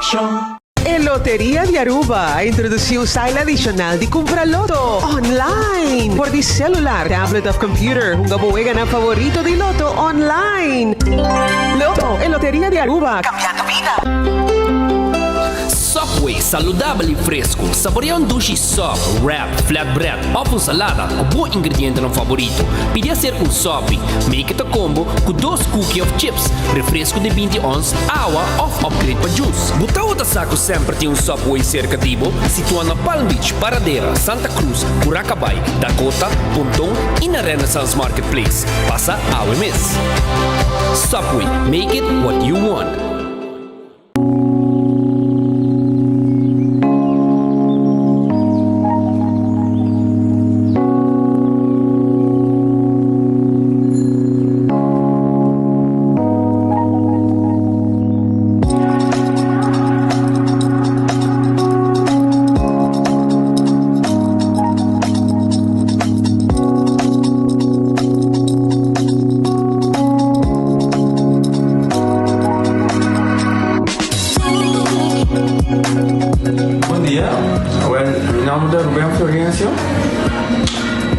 Action! E Loteria de Aruba introduziu o style adicional de comprar loto online. Por de celular, tablet of computer, un gabuega na favorito de loto online. Loto e Loteria de Aruba. Cambiando vida. Subway, saudável e fresco. Saboreia um duche soft, wrap, flatbread, ovo salada com bom ingrediente no favorito. Podia ser um sop, make it a combo com 2 cookies of chips, refresco de 20 ons, água of upgrade para juice. Buta outra saco sempre tem um Subway cerca de Ibo, situado na Palm Beach, Paradera, Santa Cruz, Curacabai, Dakota, Pontong e na Renaissance Marketplace. Passa ao mês. Subway, make it what you want.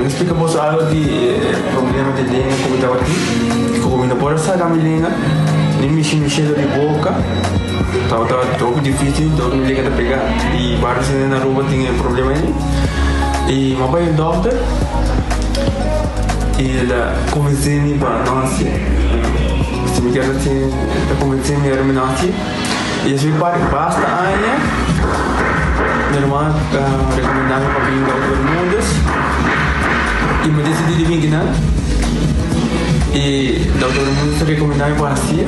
Explicamos algo de problema de língua que eu estava aqui. Comendo por essa linha, nem me cheiro de boca. Estava todo difícil, todo me liga a pegar. E vários na rua tinham problema aí. E meu pai é doutor. E ele convenceu-me para nós. Se me quer assim, ele convenceu-me para nós. E assim basta aí. Minha irmã recomendava para vir para todo mundo. E me decidi de vir aqui, e o doutor muito recomendava para si,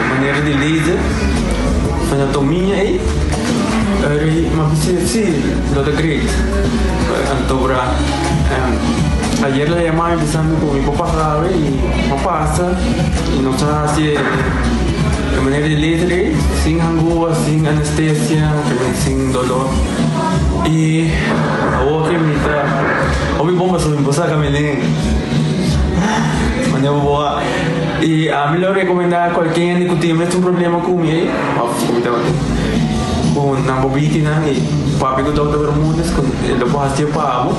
maneira de laser, anatomia e mas sim, doutor Greg, então ayer le llamaba pensando con mi papá sabe y no pasa y no sabe si de maneira de laser, sin angústia, sin anestesia, sin dolor. E a outra me dá ouvi bomba sobre você caminhando maneira boa e a melhor recomendar qualquer que tem um problema com ele com na bobitina e papi com o doutor Bermudes com ele pode fazer para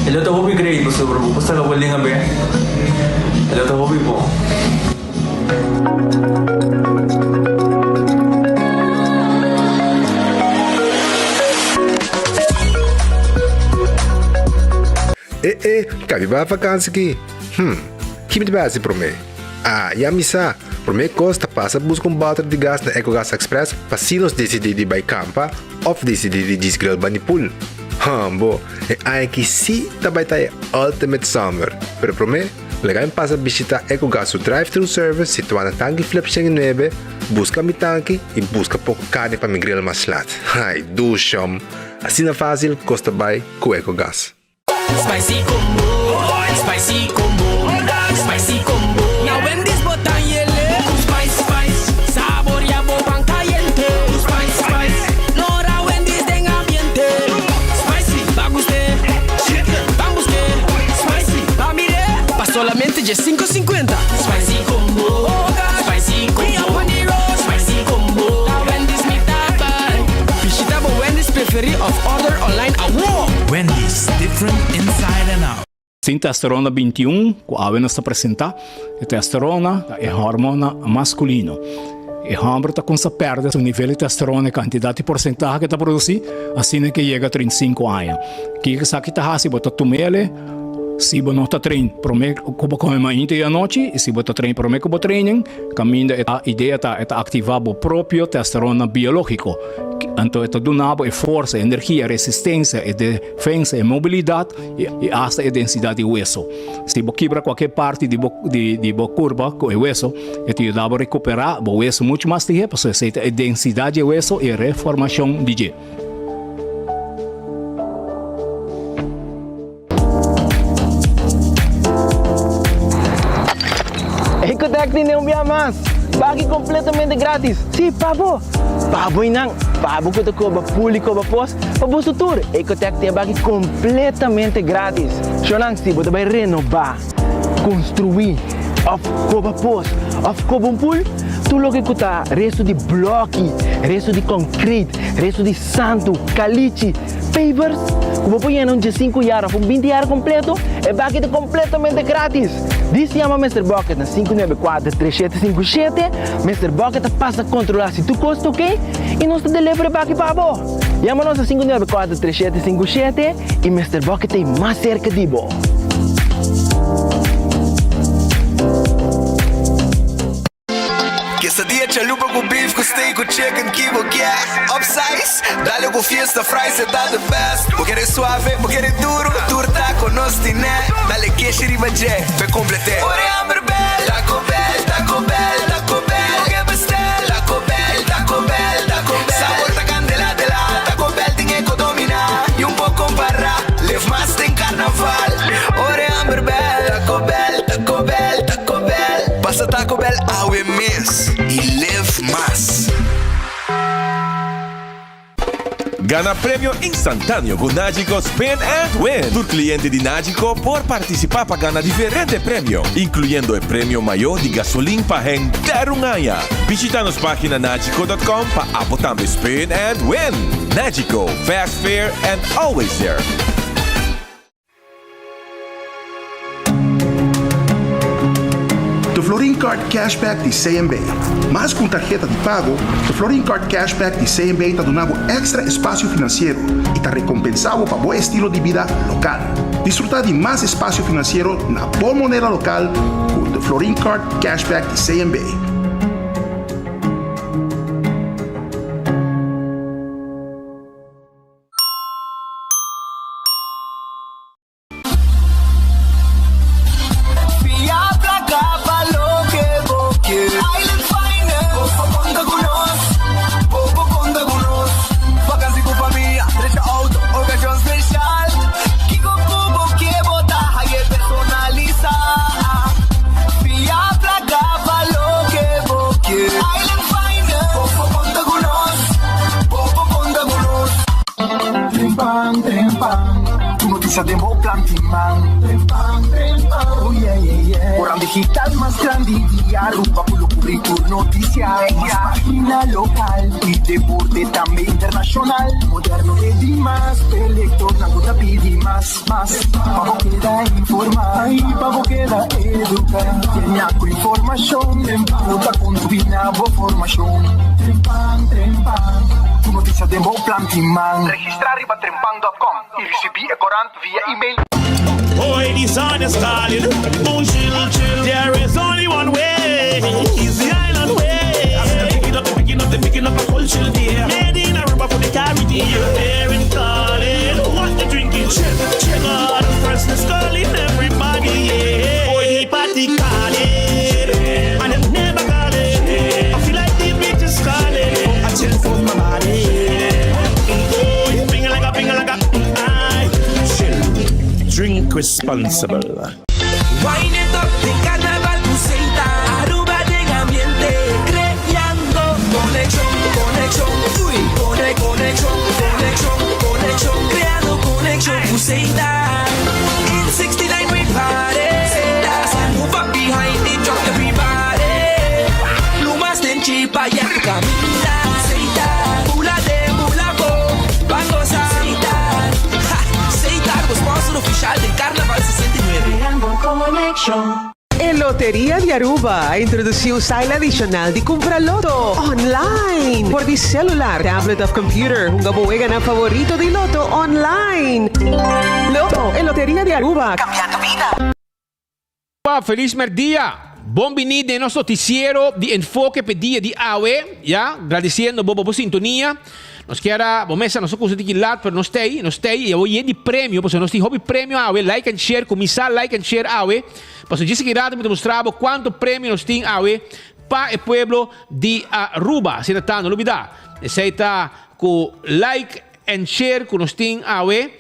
ele está hobby great você você está bolando bem ele está hobby bom. Cabe para vacância aqui. Que me base para mim? E a missa, para mim costa passa busca battery de gás na EcoGas Express para se nos decidir de by campa ou decidir de desgrill banipul. Bo, é que se também tá Ultimate Summer. Pero para mim, legal passa visitar EcoGas o drive-thru service situado na tanque flip 9, busca mi tanque e busca pouco carne para me grill mais lat. Ai, do chum. Assim é fácil, costa by com EcoGas. Spicy combo, spicy combo, spicy combo. Now when this button yele, spice, sabor ya boban caliente. Spice, Nora when this den ambiente. Spicy, baguste, spicy, pa mire, pa solamente de 5.50. Spicy combo, spicy combo, spicy combo. Now when this me tapa, visita Wendy's preferi of order online award. Wendy's, different inside and out. Sim, testosterona 21, que a nos apresenta, a testosterona é hormona masculino. E o homem está com essa perda, o nível de testosterona, a quantidade de porcentagem que está produzindo, assim que chega a 35 anos. Que sabe que está assim, bota tumele, se você não está treinando, prometo que você come mais à noite, e se você está treinando, prometo que você treina, caminho a ideia é ativar o próprio testosterona biológico. Então, é donado força, energia, resistência, defesa, mobilidade e até a densidade de hueso. Se você quebra qualquer parte de curva com o hueso, te ajuda a recuperar o hueso muito mais tempo, porque você tem a densidade de hueso e reformação de gê. Ecotec não me amas. Pague completamente grátis. Sim, pabo. Pabo inang. Pabo que tocou a público a pós. Pabo tutor. Ecotec tem pague completamente grátis. Xonang se você vai renovar, construir, of coba pós, of coba pool, tudo que custa resto de bloco, resto de concreto, resto de santo, caliche, papers, como põe um de 5 anos, 20 anos completo, é bucket completamente grátis. Diz chama Mr. Bucket na 594-3757. Mr. Bucket passa a controlar se tu custa ok e nós te delivery bucket para você. Chama-nos a 594-3757 e Mr. Bucket é mais cerca de você. Quesadilla, chalupa com beef, com steak, com chicken, kibo, gas. Upsize, dale com fiesta, fries, tá the best. Vou querer suave, vou querer duro, turta com nós tiné. Dale queixa e bajé, vai completar. Ore hambre bell, Taco Bell, Taco Bell, Taco Bell. Que bestel, Taco Bell, Taco Bell, Taco Bell. Sabor ta candela de la, Taco Bell tem que dominar. E pouco para, live mais tem carnaval. Ore hambre bell, Taco Bell, Taco Bell, Taco Bell. Passa Taco Bell, awe miss. E live más. Gana premio instantâneo com Nagico Spin and Win. Tu cliente de Nagico por participar para ganhar diferente prêmio, incluindo o prêmio maior de gasolina para inteiro um ano. Visita nossa página nagico.com para apotar Spin and Win. Nagico, fast, fair and always there. Do Florin Card Cashback de CMB. Mas com tarjeta de pago, o Florin Card Cashback de CMB está dando extra espaço financeiro e está recompensado para bom estilo de vida local. Desfrutar de mais espaço financeiro na boa moneda local com o Florin Card Cashback de CMB. Demo Plantiman. Oh yeah, yeah, yeah. Orang digital más grande y arrupa por lo currículo noticias. Más página local y deporte también internacional. Moderno de más, elector, nada pide más. Pavo queda informar y pavo queda educar. Tenía con información, puta con tu binabo formación. Trempan. Tu noticia Demo Plantiman. Registrar riba trempan.com y recibir corante via email. Boy, the sun is calling. Moon chill. There is only one way. It's the island way. Picking up a whole chill there. Made in a rubber for the Caribbean. There in calling. What they drinking? Chill on. Freshness calling everybody. Yeah. Boy, the party calling. And it never calling. I feel like the beach is calling. I chill for my body. Oh, ping like a. Drink responsible. Wine it up, de carnaval Buceita, Aruba de ambiente, creando conexión, uy, conexión, creando conexión Buceita. In 69 we party, move up behind it, drop everybody. Lumas den chipa y tu camina, Buceita, mula de mulabo, bangosa, Buceita, sponsor oficial del Carnaval 69. El Lotería de Aruba introduziu style adicional de compra loto online por di celular, tablet of computer. Un gabuega na favorito de loto online. Loto, el Lotería de Aruba. Cambiando vida. Feliz merdia. Bom venite nel nostro noticiero di enfoque per dia di AWE. Ja, agradecendo por sintonia. Nós queremos, vamos nós coisa de lá para nós ter e hoje de prêmio, porque nós temos prêmio AWE, like and share, começar like and share AWE. Porque disse que me demonstrava quanto prêmio nós temos AWE para o povo de Aruba. Se não olvidar, se está com like and share que nós temos AWE,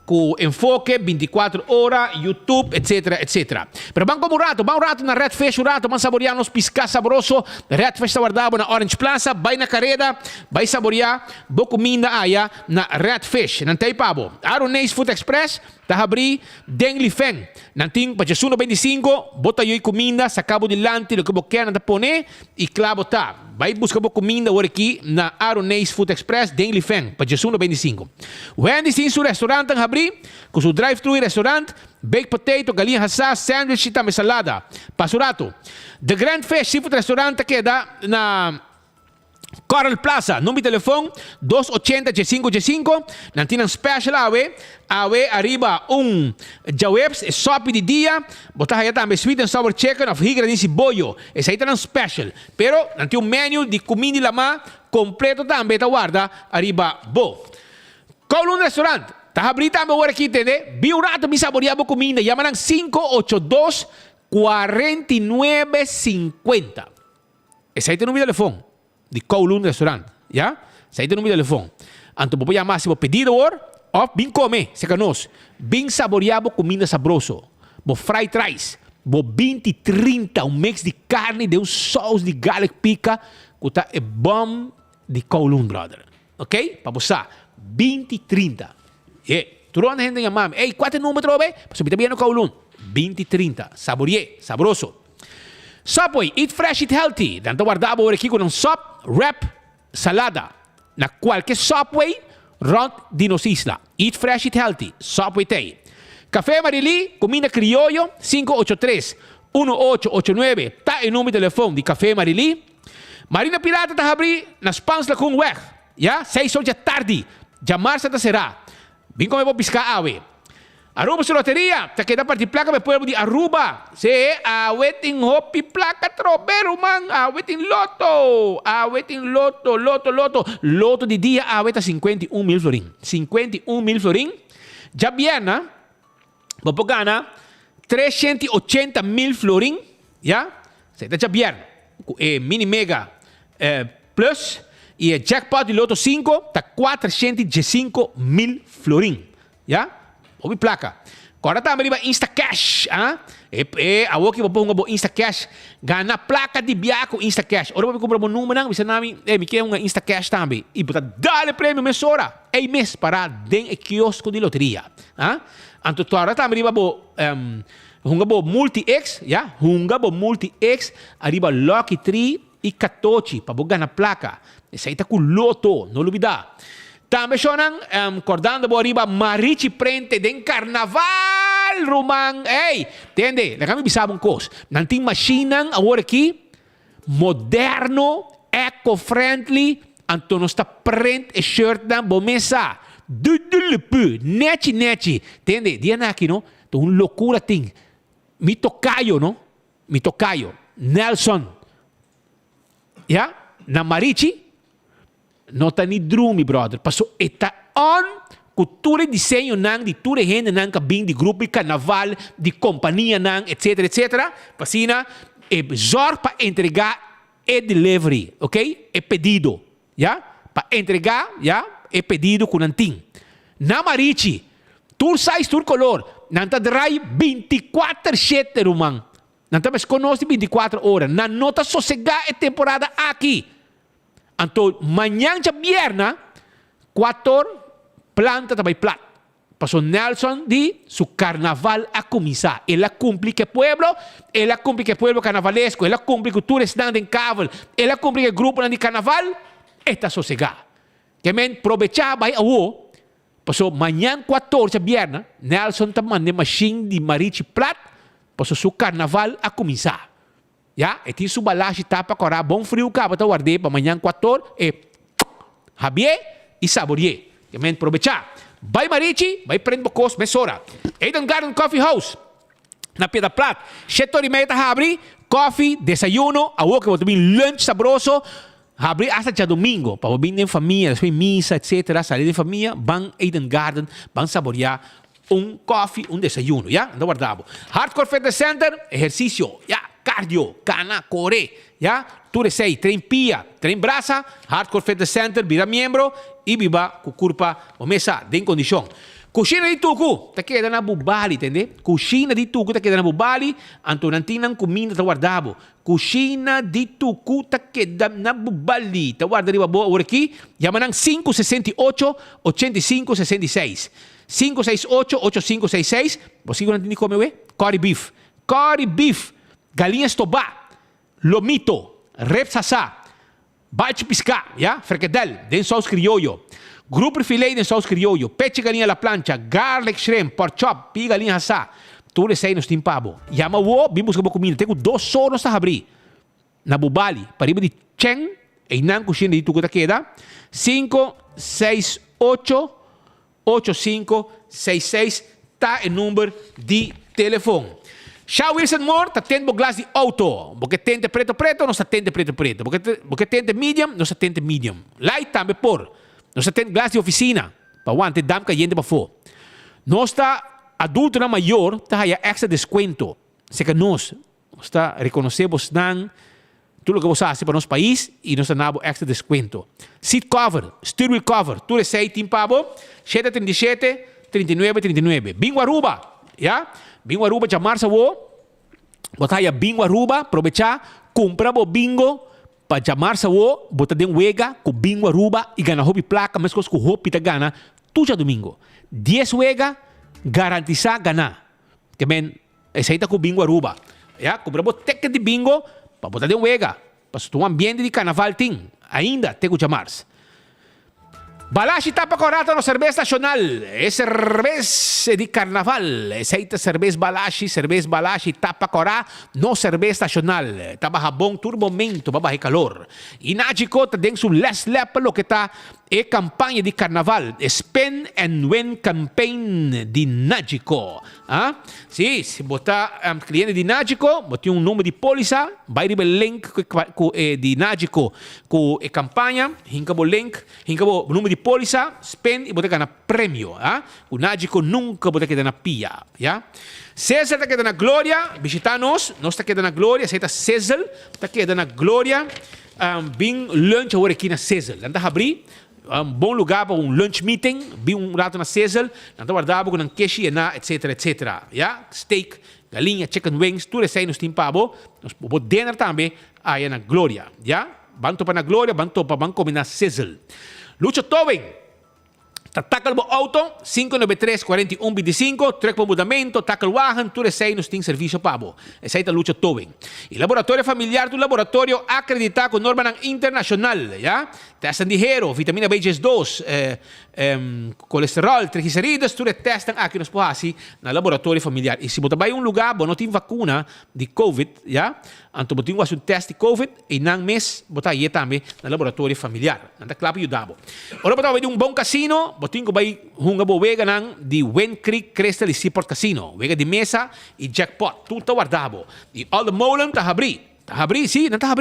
com enfoque 24 horas, YouTube, etc, etc. Pero vamos um rato na Red Fish, vamos saborear nos piscas saboroso. Red Fish está guardado na Orange Plaza, vai na carreta, vai saborear boa comida aí na Red Fish. Não tem pabo. Aronês Food Express, Tá abrir Deng Li Feng. Nanting pa Jesus 25, bota yoy comida sa cabo dilante lo que bo quer na pone e clavo tá. Vai buscar bo comida ora aqui na Aronese Food Express Deng Li Feng pa Jesus 25. Wendy sin su restaurante ang abrir, com su drive-thru restaurant, baked potato, galinha assada, sandwich e também salada. Pasurato. The Grand Fish Seafood Restaurant queda na Coral Plaza, número de telefone 280-585. Nanti ng special awe arriba jawebs e sopi di dia. Bota haya tambe sweet and sour chicken of higra din si boyo. Esa ita ng special. Pero nanti menu di kumini lama completo tambe ta guarda arriba bo. Kowloon Restaurant. Tahabri tambe wala kitende. Biurato mi saboreabo comida. Yaman ng 582-4950. Esa ita número de telefone de Kowloon Restaurant, ya? Sa ito número de telefone. Anto po chamar se pedido of bin come, se canos, bin saboreado comida sabroso, bo fried rice, bo 20-30, mix de carne, de sauce de garlic pica, kuta e bom de Kowloon, brother. Ok? Paposa, 20-30. Turuan na gente chamar, hey, qual número trobe? Paso bita bien no Kowloon, 20-30, saboreé, sabroso. Subway, eat fresh, eat healthy. Tanto guardavo ora aqui com sop, wrap, salada. Na qualquer Subway, rond di nos isla. Eat fresh, eat healthy. Subway Tay. Café Marili, comida criollo, 583-1889. Tá em número de telefone de Café Marili. Marina Pirata tá abri nas pans la kung weg. Ya, 6 horas da tarde. Jamar Santa será. Vim como eu vou piscar awe. Aruba sa loteria, ta kita parti plaka may pueblo di Aruba. Se aweting hopi plaka trobero man, aweting loto. Loto di dia aweta 51,000 florin. 51,000 florin. Ya vierna, popogana 380,000 florin, ya? Se ta vierna, mini mega plus e jackpot di loto 5 ta 415,000 florin, ya? Obi placa. Agora também vai Insta Cash, a woki po nga bo Insta Cash. Gana placa di biako Insta Cash. Ora po comprar mo número nang bisa nami, me quer um Insta Cash também. E bota dale prêmio mesora. Mês para den e kiosco de loteria, Anto agora também vai bo hunga bo multi X, ya? Hunga bo multi X arriba Lucky 3 e 14 para bo gana placa. Essa ita ku loto, não olvidar. Também sonang cordando bo arriba Marici Prente den Carnaval rumang. Hey, tende, na kami bisabong kos. Nanting masinang awar aqui moderno, eco-friendly, anto nosta print e shirt dan bomesa. Dudulupu, nechi. Tende, dia na aqui, no? To un loucura ting. Mi tocayo, no? Mi tocayo. Nelson. Ya? Na Marici. Nota ni drumi, brother. Paso eta on cultura e desenho nang di ture gente nang kabing di grupo de carnaval, di companhia nang, etc. Pasina e zorg pa entregar e delivery, ok? E pedido, ya? Pa entregar, ya? E pedido com nanting. Na Marici, tur size, tur color, nanta dry 24/7 rumang. Nanta mas conosce 24 horas. Na nota sossegar e temporada aqui. Anto, manhã de vierna, 4 planta também plat. Pasó Nelson di su carnaval a começar. Ela cumpre que pueblo carnavalesco, ela cumpre que tours estão em cavalo, ela cumpre que grupo de carnaval, está sossegada. Que men aprovechar vai a o. Pasó manhã 14 vierna, Nelson também de machine de Marici plat, pasó su carnaval a começar. Ya, e ti su balashi tapa kora bom frio ka bata guarde pa manhã 4 e Javier e saboreé. Que men aprovechar. Vai Marici, vai prend bocos mesora. Eden Garden Coffee House. Na Piedra Plat. 7:30 abri, coffee, desayuno, awo que vou tomar lunch sabroso. Abri hasta ya domingo, para vir em família, después misa, etc. Salir de família, van Eden Garden, van saborear coffee, desayuno, ya? Ando guardado. Hardcore Fitness Center, ejercicio, ya? Cardio, cana, core, ya? Ture 6, tren pia, tren brasa, Hardcore Fitness Center, vira miembro e viva com curpa o mesa de condição. Cucina di Tuku, ta queda na bubali, entende? Cucina di Tuku ta queda na bubali, antonantinang comida ta guardavo. Cucina di Tuku ta queda na bubali. Ta guarda riba boa ora aqui, yamanang 568-8566. 568-8566. Você não entende como é? Curry beef. Curry beef. Galinha estobá. Lomito. Repsasá. Balte pisca. Yeah? Fricadel. Den sauce criollo. Grupo filet den sauce criollo. Peche galinha la plancha. Garlic shrimp. Pork chop. Pi galinha assá. Tudo isso aí nos tem pabo. Yama wo. Bim busca comida. Tenho 2 sonos a abrir. Na Bubali. Pariba de Cheng. E não coxina de tudo que queda. 568-8566 tá o número de telefone. Shaw Wilson Moore tá tendo glass de auto. Porque tende preto, não está tende preto. Porque tende medium, não está tende medium. Light também por. Não está tende glass de oficina. Para onde dam caindo para fora. Nós está adulto na maior, tá aí extra desconto. Se que nós está reconhecemos não tudo que você faz para nosso país e nós temos extra desconto. Seat cover, steering wheel cover, tudo isso aí tem pabo, 737, 39. Bingo Aruba, já? Bingo Aruba, chamar-se o, botar aí Bingo Aruba, aproveitar, comprar o bingo, para chamar-se o, botar dentro wega, com Bingo Aruba e ganhar hobby placa, mas com hobby tá ganha, tudo domingo. 10 wega, garantizar ganhar. Que bem, esse aí tá com Bingo Aruba, já? Comprar o ticket de bingo, para botar de um wega, para o ambiente de carnaval tem, ainda tem que chamar-se. Balashi tapa corata no cerveja nacional, é cerveja de carnaval, aceita cerveja Balashi tapa corá no cerveja nacional, tapa bom todo momento, baba calor. E Nagico tá dentro do last lap lo que tá é campanha de carnaval, Spend and Win Campaign de Nagico. Ah? Sim, se botar cliente de Nagico, botar número de polícia, vai receber link de Nagico com a campanha, hincabo link, hincabo número de polícia, spend e botar ganhar prêmio. Ah? O Nagico nunca botar que na pia. Yeah? César está quedando na glória, visita-nos, nós está quedando na glória, aceita César, está quedando na glória, bem lunch agora aqui na César. Anda a abrir, bom lugar para lunch meeting, bem rato na César, anda guardado com queixe, etc. Yeah? Steak, galinha, chicken wings, tudo isso aí nos tem pabo, nós podemos dinner também aí na glória. Yeah? Banto para na glória, banto para banco na César. Lucho Tobin. Tackle bo auto, 593-4125, trek po mudamento, tackle wagen, tudo isso aí nos tem serviço pabo. Esse aí tá Lucho Towing. E laboratório familiar do laboratório acreditado com norma internacional, já? Testam de hero, vitamina B2, colesterol, triglicéridos, tudo testam aqui nos poasi na laboratório familiar. E se botar vai um lugar, não tem vacuna de COVID, já? Então botar um teste de COVID e não mês botar aí também na laboratório familiar. Não tá claro para ajudar. Ora botar vai de um bom casino, botar vai hunga bo wega nang di Wen Creek Crystal Seaport Casino, wega de mesa e jackpot, tudo tá guardado. E all the molen tá abri, sim, não tá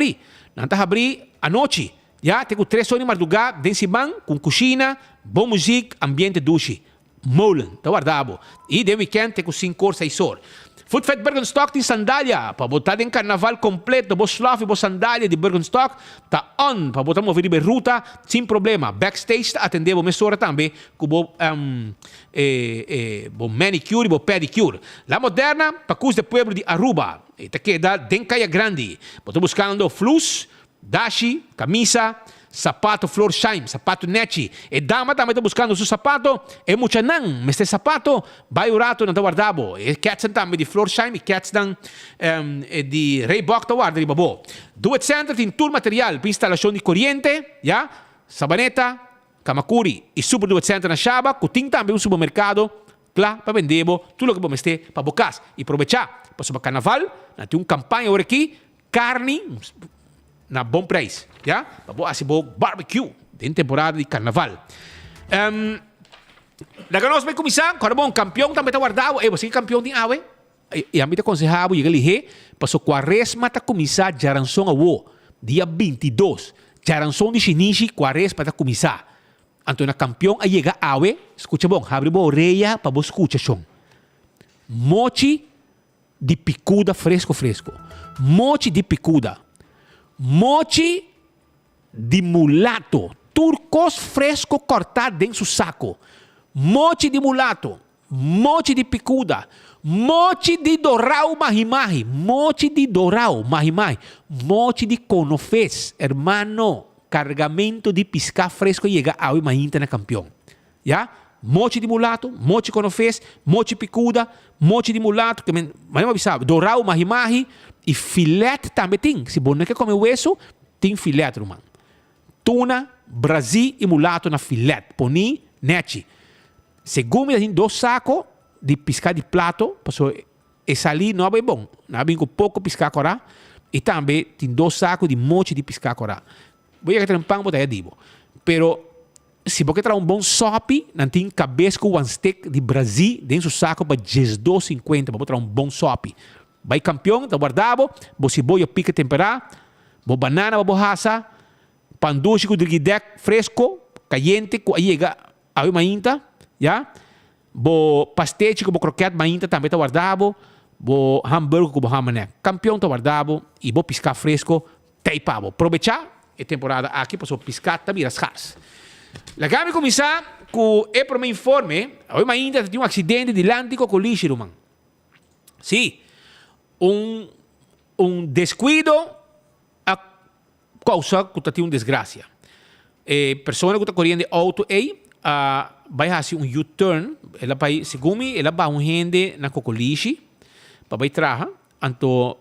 abri a noite. Já tenho 3 horas de madrugada, dentro com cozinha, boa música, ambiente duche. Molen, tá guardado. E de weekend tenho 5 horas, 6 horas. Food Fest Bergenstock tem sandália, para botar em carnaval completo, bo slof e bo sandália de Bergenstock, tá on, para botar mover de ruta, sem problema. Backstage, tá atendendo mesora também, com bo manicure e bo pedicure. La Moderna, para cus de pueblo de Aruba, e tá queda den Caia Grande. Botou buscando flus, dashi, camisa, sapato Flor Shine, sapato Nechi. E dama também está buscando seu sapato. E mucha não, mas este sapato vai o rato não está guardado. E Ketsen também de Flor Shine, e Ketsen de Reebok está guardado de babo. Do it center tem todo material para instalação de corrente, já? Sabaneta, Kamakuri e super do it center na Shaba, que tem também um supermercado, claro, para vender tudo o que vamos ter para bocas. E aproveitar, para o carnaval, tem uma campanha agora aqui, carne, na bom preço, já? Assim, barbecue, em temporada de carnaval. Daí nós vamos começar, agora bom, campeão também está guardado, você é campeão de awe, e a mim te aconselhava, e ele para o quaresma está começar, jaranção a dia 22, jaranção de Shinichi, quaresma está começar. Então, na campeão, a chega awe, escuta bom, abre a orelha para você escutar som. Mochi de picuda fresco. Mochi de picuda. Mochi de mulato, turcos fresco cortado dentro do saco. Mochi de mulato, mochi de picuda, mochi de dorau mahi-mahi, mochi de dorau mahi-mahi, mochi de conofés, hermano, cargamento de pisca fresco chega ao mainta na campeão. Já? mochi de mulato, mochi conofes, mochi picuda, mochi de mulato, que men, mas não sabe, dorau, mahi-mahi, e filete também tem. Se você não quer comer hueso, tem filete, irmão. Tuna, Brasil e mulato na filete. Poni, neti. Segundo tem 2 sacos de piscar de plato, porque esse ali não é bom. Não é bem com pouco piscar corá. E também tem 2 sacos de mochi de piscar corá. Vou ter um pão, botar dibo. Pero, se você trazer um bom sope, não tem cabeça com one stick de Brasil, dentro do saco para $12.50 para botar um bom sope. Vai campeão, tá guardado, bo cebola pica temperar, bo banana, bo raça, panduche com driguidec fresco, caliente, com aiega, aí mainta, já? Bo pastete com bo croquete mainta também tá guardado, bo hambúrguer com bo hamané. Campeão tá guardado e bo piscar fresco, teipabo. Aproveitar a temporada aqui para só piscar também as caras. Lasciami cominciare con il primo informe. Oggi c'è un accidente di Atlantico con l'Ishiruman. Sì, un descuido a causa di una disgrazia. Persone che stanno correndo auto vai a fare un U-turn. Secondo me, va un gente na Cocolishi, vai traha, anto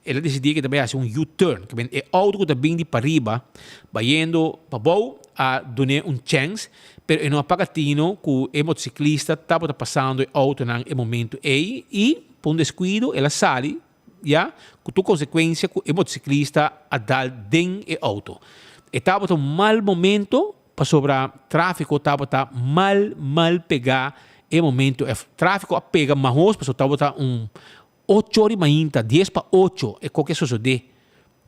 ela decidiu que também ia fazer um U-turn, que é auto que está vindo para riba, vai indo para baixo, a dar chance, pero não apagatino que o motociclista estava passando o auto no momento e por um descuido, ela sai, já, com consequência que o motociclista a dar dentro do auto. Estava um mau momento para sobre tráfego, estava mal pegar o momento, o tráfego a pega mais, porque estava 8 horas mainta, 10 para 8, é qualquer coisa de.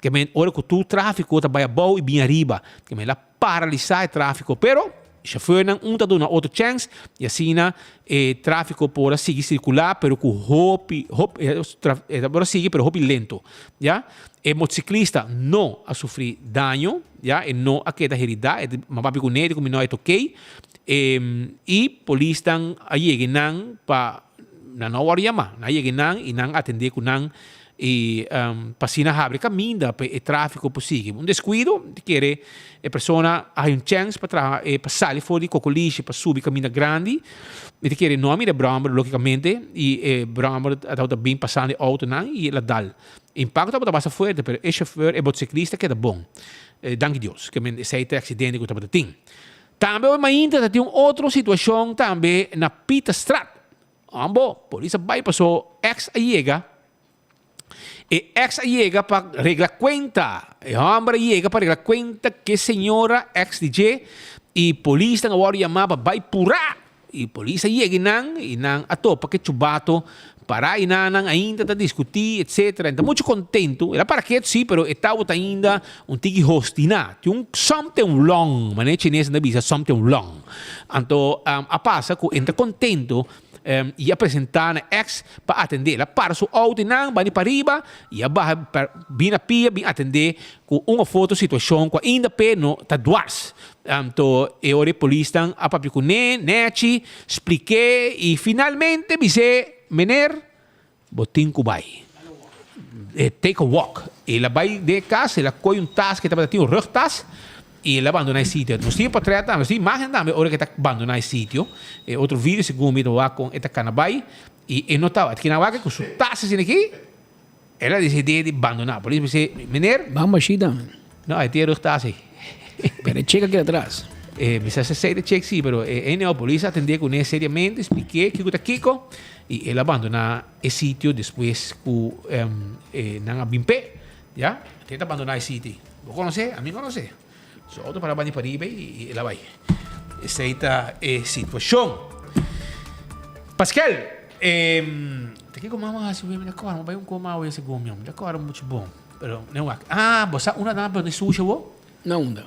Que men, hora que tu tráfico está bem bom e bem arriba, que men, ela paralisar o tráfico, pero o chauffeur não está dando outra chance, e assim, o tráfico pode seguir circular, pero com hopi seguir, pero hopi lento, já? O motociclista não a sofrer dano, já? E não a queda herida, é mapapi com ele, como não é ok, e polícia aí não para na não hora yama, na aí não e não atender com não e passina abre caminho para o tráfego possível. Um descuido de que a pessoa ha chance para passar fora de Cocolishi para subir caminho grande, e de que não mira Bramber logicamente e Bramber está bem passando o auto não e ela dá. Impacto está bastante forte, mas o chauffeur e motociclista que é bom. Danke Deus, que esse acidente que está tendo. Também ainda tem outra situação também na Pita Strat. Ambo, polícia vai para o ex-aiega. E ex-aiega para reglar conta. E homem aiega para reglar conta que senhora ex-DJ e polícia agora chamava vai purar. E polícia aiega e não a topa que chubato para e não ainda está discutir, etc. Então, muito contente. Era para que sim, mas estava ainda tigi hostina. Tinha something long, mas nem chinês não bisa something long. Então, a passa que entra contento e apresentar a ex para atender. Ela para o auto e não, vai para riba e a vir a pia, vir atender com uma foto situação que ainda não está duas. Então, eu a polícia a papi com neti, expliquei e finalmente disse, mener, botin kubai. Take a walk. Ela vai de casa, ela coi tas que estava tendo rugtas e ela abandona o sítio. Nós tínhamos para trás, nós tínhamos imagem também, hora que está abandonando o sítio. Outro vídeo, segundo me do com esta canabai e notava, aqui na vaca com sua taça assim aqui, ela decidiu de abandonar. Por isso disse, mener, vamos chida. Não, é ter rugtas aí. Pero checa aqui atrás. Precisa ser check sim, pero a polícia atendeu com ele seriamente, expliquei que está Kiko e ele abandona o sítio depois que não há pé, já? Tenta abandonar o sítio. Vou conhecer? A mim conhecer. Só outro para banir para riba e ela vai. Essa é a situação. Pascal, aqui como vamos assim, me decora, vai comer esse gomes, me decora muito bom. Pero não há. Você uma dama de sushi, wo? Não dá.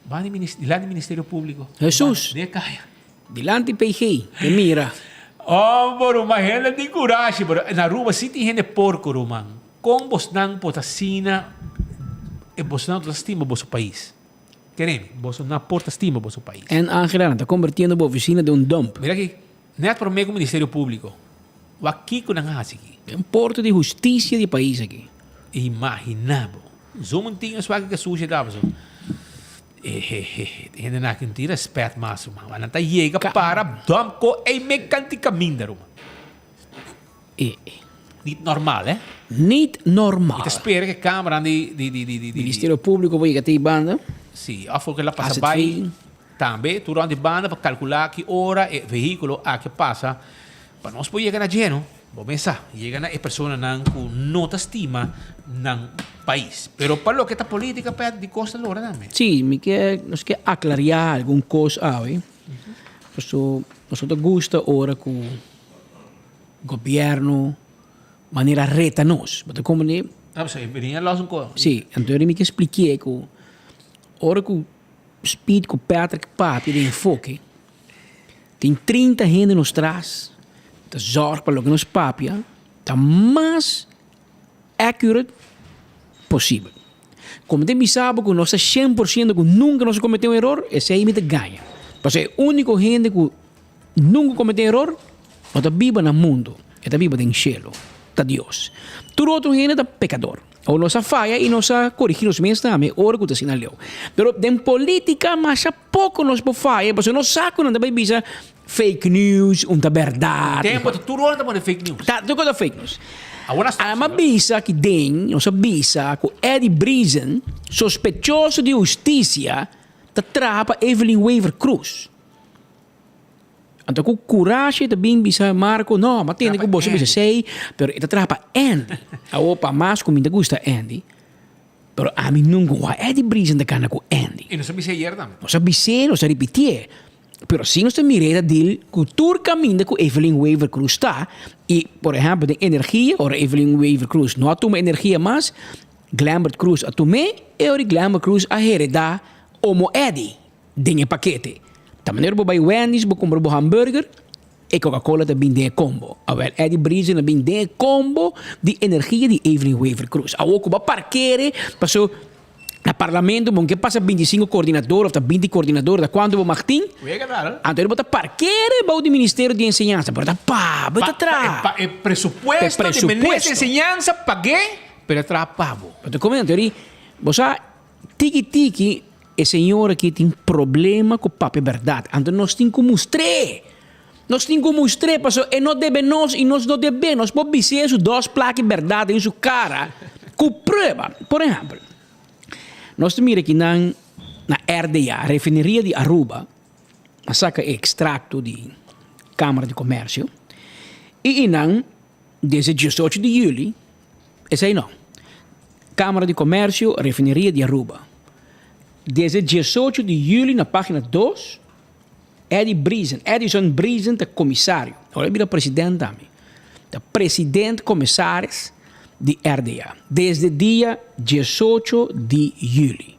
Vai lá no Ministério Público. Jesus. De caia. Dilante PG, que mira. Bro, mas ela tem coragem, bro. Na rua, se tem gente porco, man. Como você não pode assinar, você não estima o seu país. Querem? Você não pode estima o seu país. En Angela está convirtiendo a oficina de dump. Mira aqui, não é para mim com o Ministério Público. O aqui que não é assim. É porto de justiça do país aqui. Imaginava. Zo muntinho, só que suja dava. Hindi na natin di respect mas uma. Wala tayo yega para dump ko ay may kanti kamindar uma. Niet normal, eh? Niet normal. Ita spera che camera di Ministério Público vai ter banda. Sì, afo che la passa Asset by. fee. Tambe, tu randi banda per calcolare che ora e veicolo a che passa. Ma non si può llegare a geno. Come sa, llegano e persone con nota stima nel paese. Però parlo che la politica per di costa loro da me. Sì, nos quer aclarar alguma coisa aí. Nosotros gusta ora com o governo maneira reta nós. Mas como ne? Ah, sì, veniva là un po'. Sì, então eu me expliquei que ora com speed com Patrick Papi de enfoque. Tem 30 gente nos traz. De zorg para o que nos papia, tá mais accurate possível. Como tem sabe que nós 100% que nunca nós cometeu um erro, esse aí me ganha. Porque o único gente que nunca cometeu erro, não está viva no mundo, está viva no cielo, está Deus. Todo outro gente é pecador. Ou nós falha e nós corrigimos mesmo também, ora que está sinaleu. Pero em política, mas pouco nós podemos falhar, porque nós sabemos que não vai fake news, uma verdade. Tempo, tu não está fake news. Tá, tu coisa fake news. A ma bisa que tem, nós bisa que Eddie Breezen, sospechoso de justiça, tá trapa Evelyn Waver Cruz. Então, com coragem também bisa Marco, não, mas tem que você bisa sei, pero ita trapa Andy. A opa mais como me gusta Andy. Pero a mim nunca Eddie Breezen da cana com Andy. E não sabe se é também. Não sabe se, não sabe repetir. Pero sim, nós temos mirada dele que o tour caminha com Evelyn Waver Cruz está. E, por exemplo, de energia, ora Evelyn Waver Cruz não atoma energia mais, Glambert Cruz atoma, e ora Glambert Cruz a heredar Homo Eddie, denha paquete. Da maneira que vai Wendy's, vai comprar um hambúrguer, e Coca-Cola também tem combo. Awel, Eddie Breezen também tem combo de energia de Evelyn Waver Cruz. A oco vai parqueire, passou no parlamento, bom que passa 25 coordenadores, ou 20 coordenadores, da quanto o Martin? Então ele bota parqueire para o Ministério de Enseñanza, pero tá pá, bota atrás. É pressuposto de Ministério de Enseñanza, paguei, pero atrás pavo. Então como é, teoria, você tiki-tiki, é senhor aqui tem problema com o papel verdade. Então nós temos que mostrar. Nós temos que mostrar, pessoal, e não deve nós, e nós não devemos. Nós podemos dizer isso, 2 placas de verdade em sua cara, com prova. Por exemplo, nós temos aqui na RDA, Refineria de Aruba, a saca extracto de Câmara de Comércio, e não, desde 18 de julho, esse aí não, Câmara de Comércio, Refineria de Aruba. Desde 18 de julho, na página 2, Edison Breezen, é comissário. Olha, ele é presidente também. É presidente comissários de RDA. Desde dia 18 de julho.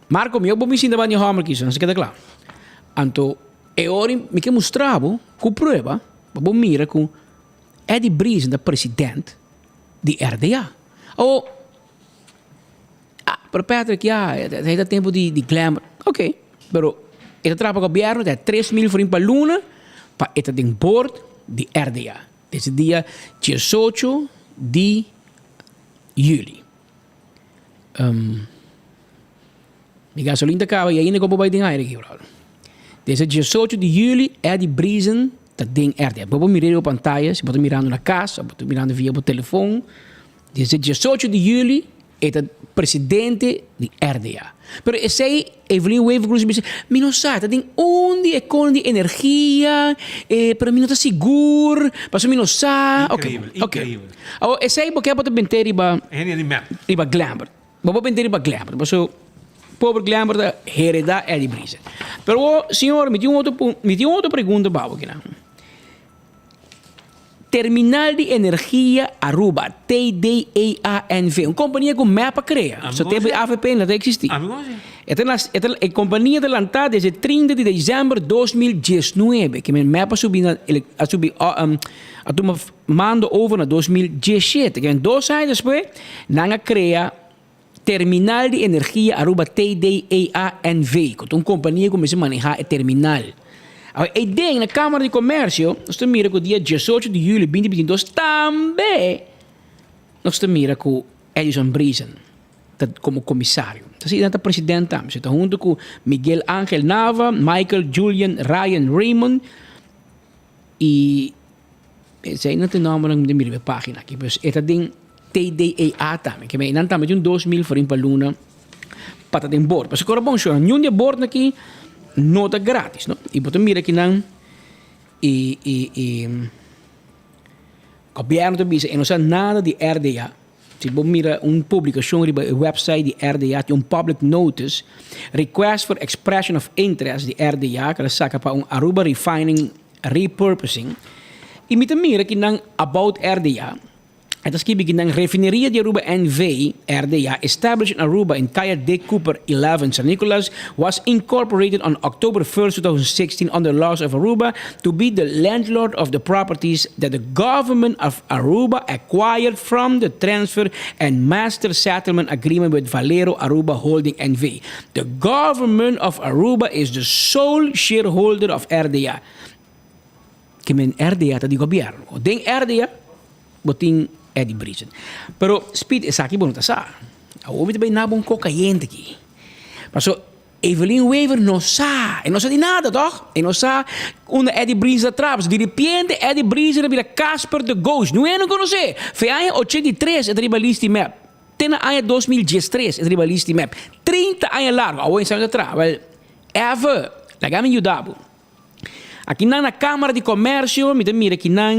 Marco, eu vou me ensinar a minha aqui, não se queda claro. Então, eu me quero mostrar com prova, vou mirar com Eddie Breezen, é presidente de RDA. Ou pero Patrick, tem tempo de glamour. Ok, pero ele trabalha com o governo, tem 3 mil por luna, para ele tem board de RDA. Desde dia 18 de julho. Minha gasolina acaba e ainda como vai ter aire aqui, bro. Desde 18 de julho, Eddie Breezen tem RDA. Vou mirar a pantalla, se estou mirando na casa, estou mirando via o telefone. Desde 18 de julho, é presidente de RDA. Pero esse aí, Evelyn Waver Cruz, me diz, não sabe, tem onde é com de energia, para mim não está seguro, para mim não sabe. Incrível. Esse aí, porque eu vou ter riba Glamour. Vou ter riba Glamour. Porque o pobre Glamour da heredar Eddie Breezen. Pero, senhor, me tinha outra pergunta para você. Terminal de Energia Aruba, TDANV, uma companhia que o MEPA cria. Só teve AVP, não existe. Esta é a companhia lançada desde 30 de dezembro de 2019, que o MEPA mando over na 2017. Que em 2 anos depois, não cria Terminal de Energia Aruba, TDANV, que é uma companhia que começa a manejar o terminal. A ideia na Câmara de Comércio, nós estamos mirando com o dia 18 de julho de 2022, também nós estamos mirando com Edison Breezen como comissário. Kasi nata presidente tam. Sita junto com Miguel Ángel Nava, Michael Julian Ryan Raymond e sa ina tinama ng dimi página aqui. Pues ita ding TDAA tam. Que may inantama yung 2,000 farin paluna pata din board. Kasi kora bom siya, yung dia board na ki nota gratis, no? E botam mira que nang governo to bisa e não sabe nada de RDA. Se bom mira publicação riba website de RDA, tem public notice, request for expression of interest de RDA, que saca pa Aruba refining, repurposing. E mira que nang about RDA, het is kibig ng refineria de Aruba NV, RDA, established in Aruba in Kaya D. Cooper 11, San Nicolas, was incorporated on October 1st, 2016 under laws of Aruba to be the landlord of the properties that the government of Aruba acquired from the transfer and master settlement agreement with Valero Aruba Holding NV. The government of Aruba is the sole shareholder of RDA. Kimen RDA ta di gobyerno. O ding RDA, boting Eddie Brisen. Pero speed is aqui bonita sa. Ouvi também nabong cocaína aqui. Paso Evelyn Weaver não sa, e não sa de nada, toch? E não sa una Eddie Brisen atrás. De repente Eddie Brisen vira Casper the Ghost. Não é não conhecer. Foi ano 83 é tribalista map. Tena ano 2013 é tribalista map. 30 anos largo. Ou em sabe atrás. Well, ever. Lagame ajudado. Aqui na Câmara de Comércio, me mira aqui na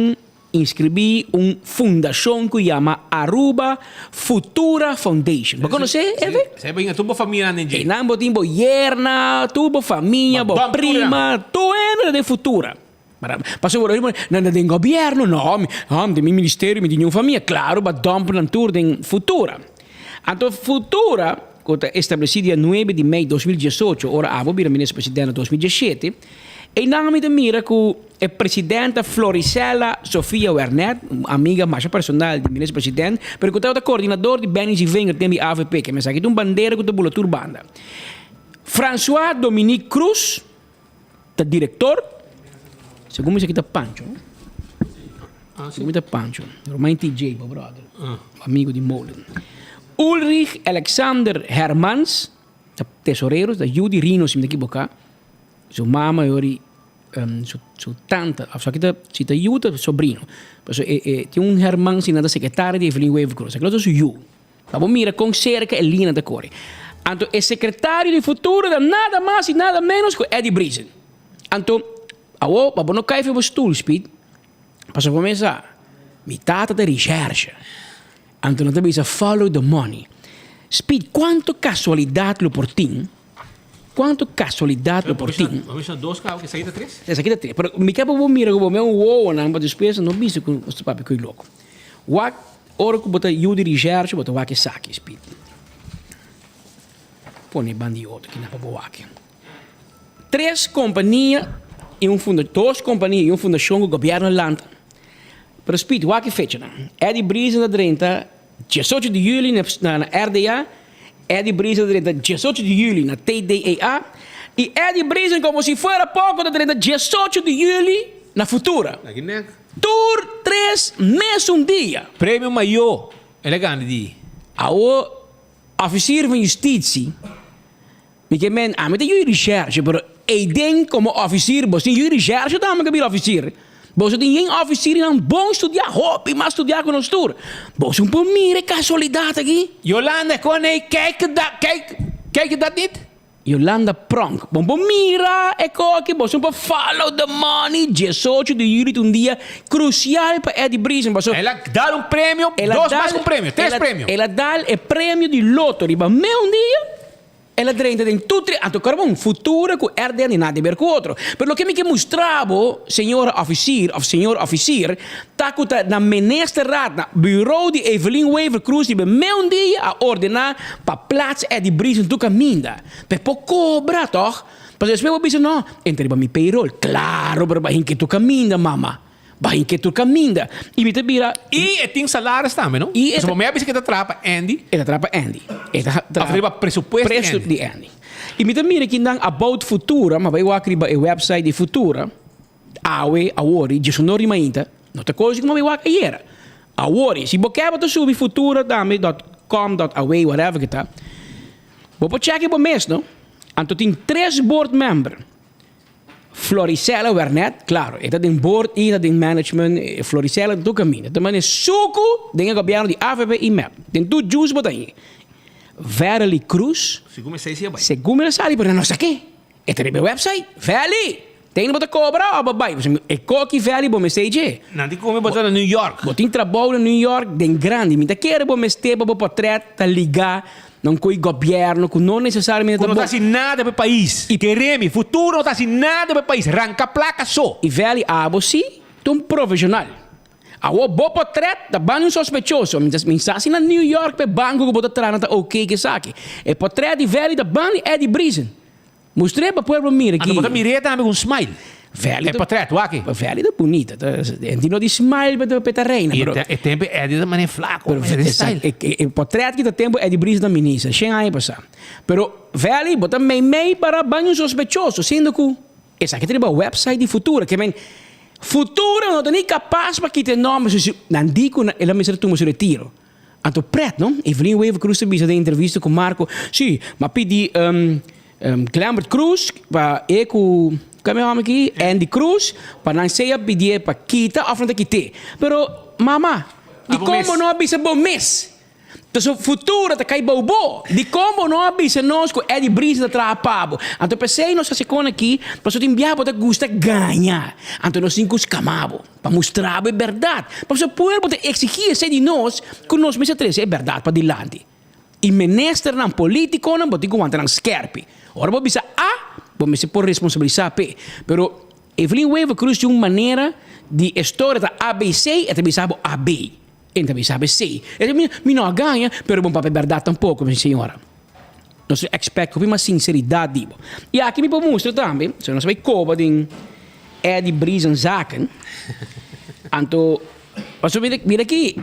inscrevi fundação que chama Aruba Futura Foundation. Você conhece? Você vai tubo família nem jeito. Não botim bo yerna, tubo família, bo prima, tu é de futura. Passou por aí, não é de governo, não, de meu ministério, de minha família, claro, mas dump na tour de futura. Então futura, que estabelecida dia 9 de maio de 2018, ora avo vira ministro presidente 2017. E não me mira que a presidenta Floricela Sofia Wernet, amiga mais personal do ministro-presidente, porque eu o coordenador de bens e vendas da AVP, que me sabe de bandeira com a bulatura banda. François Dominique Cruz, o diretor, segundo me aqui está Pancho. Segundo está Pancho, Romain TJ, meu brother, amigo de Molen. Ulrich Alexander Hermans, tesoureiro, da Judy Rino, se me equivocar. Sua mama e sua tanta, só que está ajuda sobrino. Tem Herman sinada secretário de Evelyn Weaver Cruz. Aquilo é o Vamos mira com cerca e linha da cor. Então, é secretário de futuro de nada mais e nada menos que Eddie Brisen. Então, vamos não cair para stoel speed. Para começar, metade da recherche. Então, não tem follow the money. Speed, quanto casualidade lo portim? Quanto casualidade lo portim? Vamos a dois carros, que essa aqui está três? Essa aqui está três. Pero me quero mira como meu uou na despesa, não bicho com o papo que é louco. Wak, ora que bota Judy Recherche, bota wak saque, speed. Põe bandioto aqui na Wak. Três companhias e duas companhias e fundação do governo land. Pero speed, wak fecha. Eddie Brisen da 30, 18 de julho na RDA, Eddie Brisen da 18 de julho na TDAA e Eddie Brisen como se fosse pouco da 18 de julho na Futura. Tour 3 meses dia. Prêmio maior. Elegante di. O officier van justitie. Porque men, met jullie recherche, maar ik denk como officier, bos jullie recherche dan maar gebeur officier. Bos het geen officier in een bom studiar, hobby, maar studiar con ons tour. Bos een paar meer casualidade aqui. Jolanda, Coney, kijk dat niet? Jolanda Pronk. Bom mira, aqui, bos een paar follow the money. 18 de julho um dia crucial para Eddie Brisen. Ela dá prêmio, dois mais prêmio, três prêmios. Ela dá o prêmio de loto, riba meu dia. Ela drenta em tudo, anto carbon futuro com RDA nem nada a ver com outro. Pero que me que mostrava, senhor officier, tá com na ministerraad, na bureau de Evelyn Weaver Cruz, die meu dia a ordenar para plaats Eddie Brisen do caminho. Pepo cobra, toch? Mas eu penso não, entre para mi payroll, claro, pero bahin que tu caminho, mama. Bahin que tu caminho. E me te bira. E tem salários também, não? E se você pensa que atrapa Andy. Ele atrapa Andy. Atrapa pressuposto de Andy. E me te mira que não about Futura, mas vai aqui o website de Futura. Awe, awori, gestionori mainta. Não te coisa que não vai aqui era. Awori, se você quer subir Futura, dame.com.awe, whatever que tá. Vou check op mes, no? Anto tem 3 board member. Floricela Wernet, claro, esta tem board e tem management, Floricela do caminho. Então, mas suco, tem o governo de AVP e MEP. Tem tudo justo botar aí. Verily Cruz. Segundo sei se é bem. Segundo ele sabe, pero não sei que. Esta é o website. Verily. Tem que botar cobra ou babai. É coque Verily, bom mensagem. Não tem como botar em New York. Botem trabalho em New York, tem grande. Me quer bom mensagem, bom portrait, tá ligar. Não coi governo, que não necessariamente... Não está assim nada para o país. E queremos, futuro não está assim nada para o país. Arranca a placa só. E velho, sim, tu um profissional. A bom portrait, da banho sospechoso. Me está assim na New York, para banco que bota atrás, tá ok que saque. E portrait de velho da banho é de Brisen. Mostrei para o povo mirar aqui. Ando botar mireta com um smile. Velho. É portrait, aqui. Velho é bonita. Não de smile para a reina. E tempo é de maneira flaco. O portrait que tá tempo é de Brisa da ministra. Sem aí passar. Pero velho, bota meio para banho sospechoso. Sendo que essa aqui tem uma website de futuro. Que men futuro não tem capaz para que te nome. Não digo ela me serve se retiro. Anto pret, não? Evelyn Weaver Cruz teve uma entrevista com Marco. Sim, mas pedi Clambert Cruz para eco. Kami aqui, Andy Cruz, para não ser pedir para kita, ou não kita. Pero, mama, de como não avisa bom mês? Então, o futuro está caindo bobo. De como não avisa nós que é de brisa de trabalho. Então, pensei nós se con aqui, para o enviar para gusta ganhar. Então, nós temos camabo, para mostrar a verdade. Para o povo exigir ser de nós, que nós me três é verdade para dilante. E minister não político, não pode aguentar não skerpe. Ora, vou pensar, vamos se por responsabilizar p. Pero Evelyn Weaver Cruz de uma maneira de história da ABC e também sabe AB. E também sabe C. E me não ganha, pero bom papel verdade tampouco, minha senhora. Nós expect uma sinceridade. E aqui me mostra também, se nós vai coba de Eddie Brisen Zaken. Anto, mas mira aqui,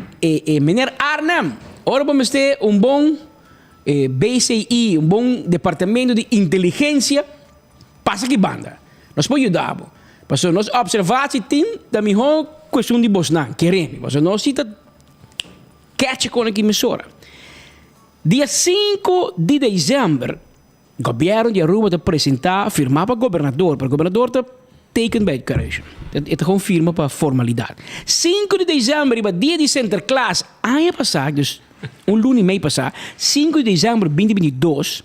meneer Arnhem, ora vamos ter bom BCI, bom departamento de inteligência. Passa que banda. Nós podemos ajudar. Mas nós observação tem da melhor questão de Bosnan. Queremos. Mas nós cita catch com aqui emissora. Dia 5 de dezembro, o governo de Aruba está apresentar, firmar para o governador. Para o governador está taken by declaration. Está confirma para formalidade. 5 de dezembro, dia de Sinterklaas, ano passado, dus lunes e meio passado, 5 de dezembro de 2022,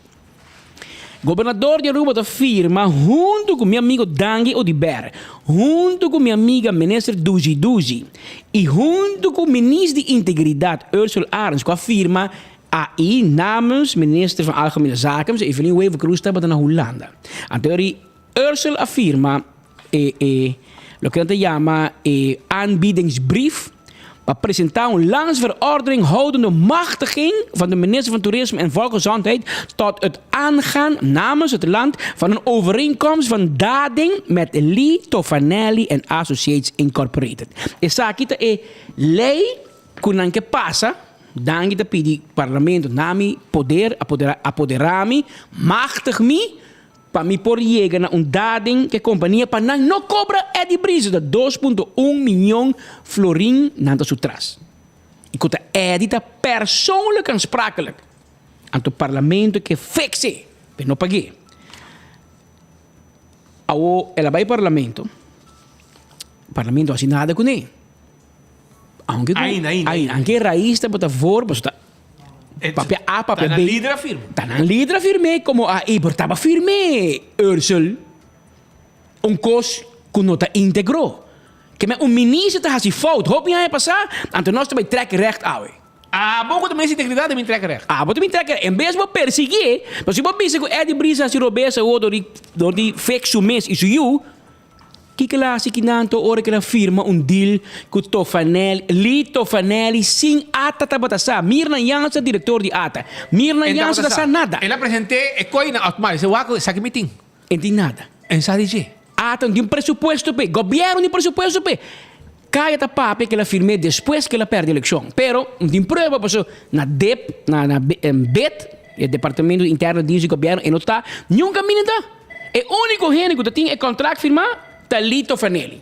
governador de Aruba da firma, junto com meu amigo Dangue Odiber, junto com minha amiga ministra Duzi e junto com o ministro de Integridade, Ursula Arens, com a firma, aí, namens minister van Algemene Zaken, Evelyn Weaver Cruz, estava na Holanda. Então, Ursula afirma, lo que se chama aanbiedingsbrief, para apresentar landsverordening houdende machtiging van de minister van Toerisme en Volksgezondheid tot het aangaan namens het land van een overeenkomst van dading met Lee Toffanelli and Associates Incorporated. Essa aqui é lei que passa, dan kita pedi parlamento nami poder apoderar-me, machtig-me, para me por llegar na dading que a companhia para não cobra Eddie Brisa de 2,1 milhão florin nanta sutras. E que Eddie está persoonlijk aansprakelijk aan het parlamento que fixe, para não pagar. Ela vai parlamento assim nada com ele. Ainda raiz está para fora, para papel A, papel B. Está na líder firme, como a estava firme, Ursula. Coisa que não está integrou. Que ministro está assim fout, hoop je passar, então nós também trekken recht aan. Bom que também integridade também trekken recht. Bom também trekken recht. Em vez de perseguir, mas se você pensa que Eddie Brisa se roubessa ou door die fake mês is you, que lá se quinanto hora que ela firma deal com Lee Toffanelli sem ata tabatasa. Mirna Jansa, diretor de ata. Mirna Jansa não sabe nada. Ela apresentei e coi na automática. Se wako sa meeting. Enti nada. En sa dice. Ata de presupuesto pe, governo de presupuesto pe. Kaya ta pape que ela firme depois que ela perde a eleição. Pero de prova passou na DEP, na BET, o Departamento Interno de Governo, e não está nenhum caminho tá. É o único gênero que tem é contrato firmar. Lee Toffanelli.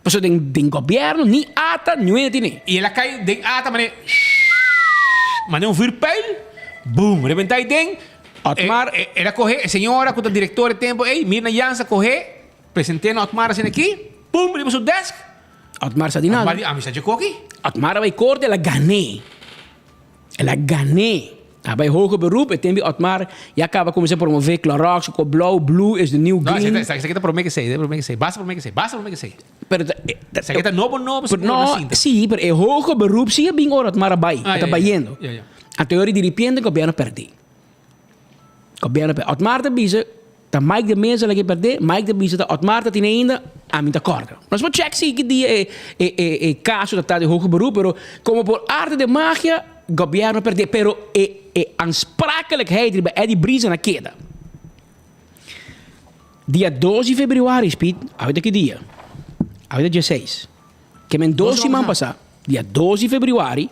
Paso den governo, ni ata, ni tiene. E ela cai den ata, mane vuurpijl, boom, rebentai den, Otmar, Era correr, senhora, com o diretor de tempo, Mirna Jansa correr, apresentei na Otmar assim aqui, pum, limos o desk. Otmar sa dinado. Otmar, amistad de aqui. Otmar vai corte, ela ganhei. Ela ganhei. Bij hoger beroep, het tempo Otmar, já acaba começando a promover Clorox, com blue is the new Não, green. isso aqui tá por mim que sei, basta por mim que sei. Pero, Isso aqui tá novo, no, sim, pero é hoger beroep, sim, bem ora Otmar vai, tá baiendo. A teoria de repente, o governo perde. Otmar te bisa, tá Mike de mesa lagi perde, Mike de bisa, tá Otmar tá ainda, a mim tá corda. Nós vamos check se que dia é caso da de hoger beroep, pero como por arte de magia, governo perde, pero aansprakelijkheid bij Eddie Brisa na queda. Dia 12 de februari, Speed, uit que dia? Uit dia 6. Que men 12 man passar. Dia 12 de februari,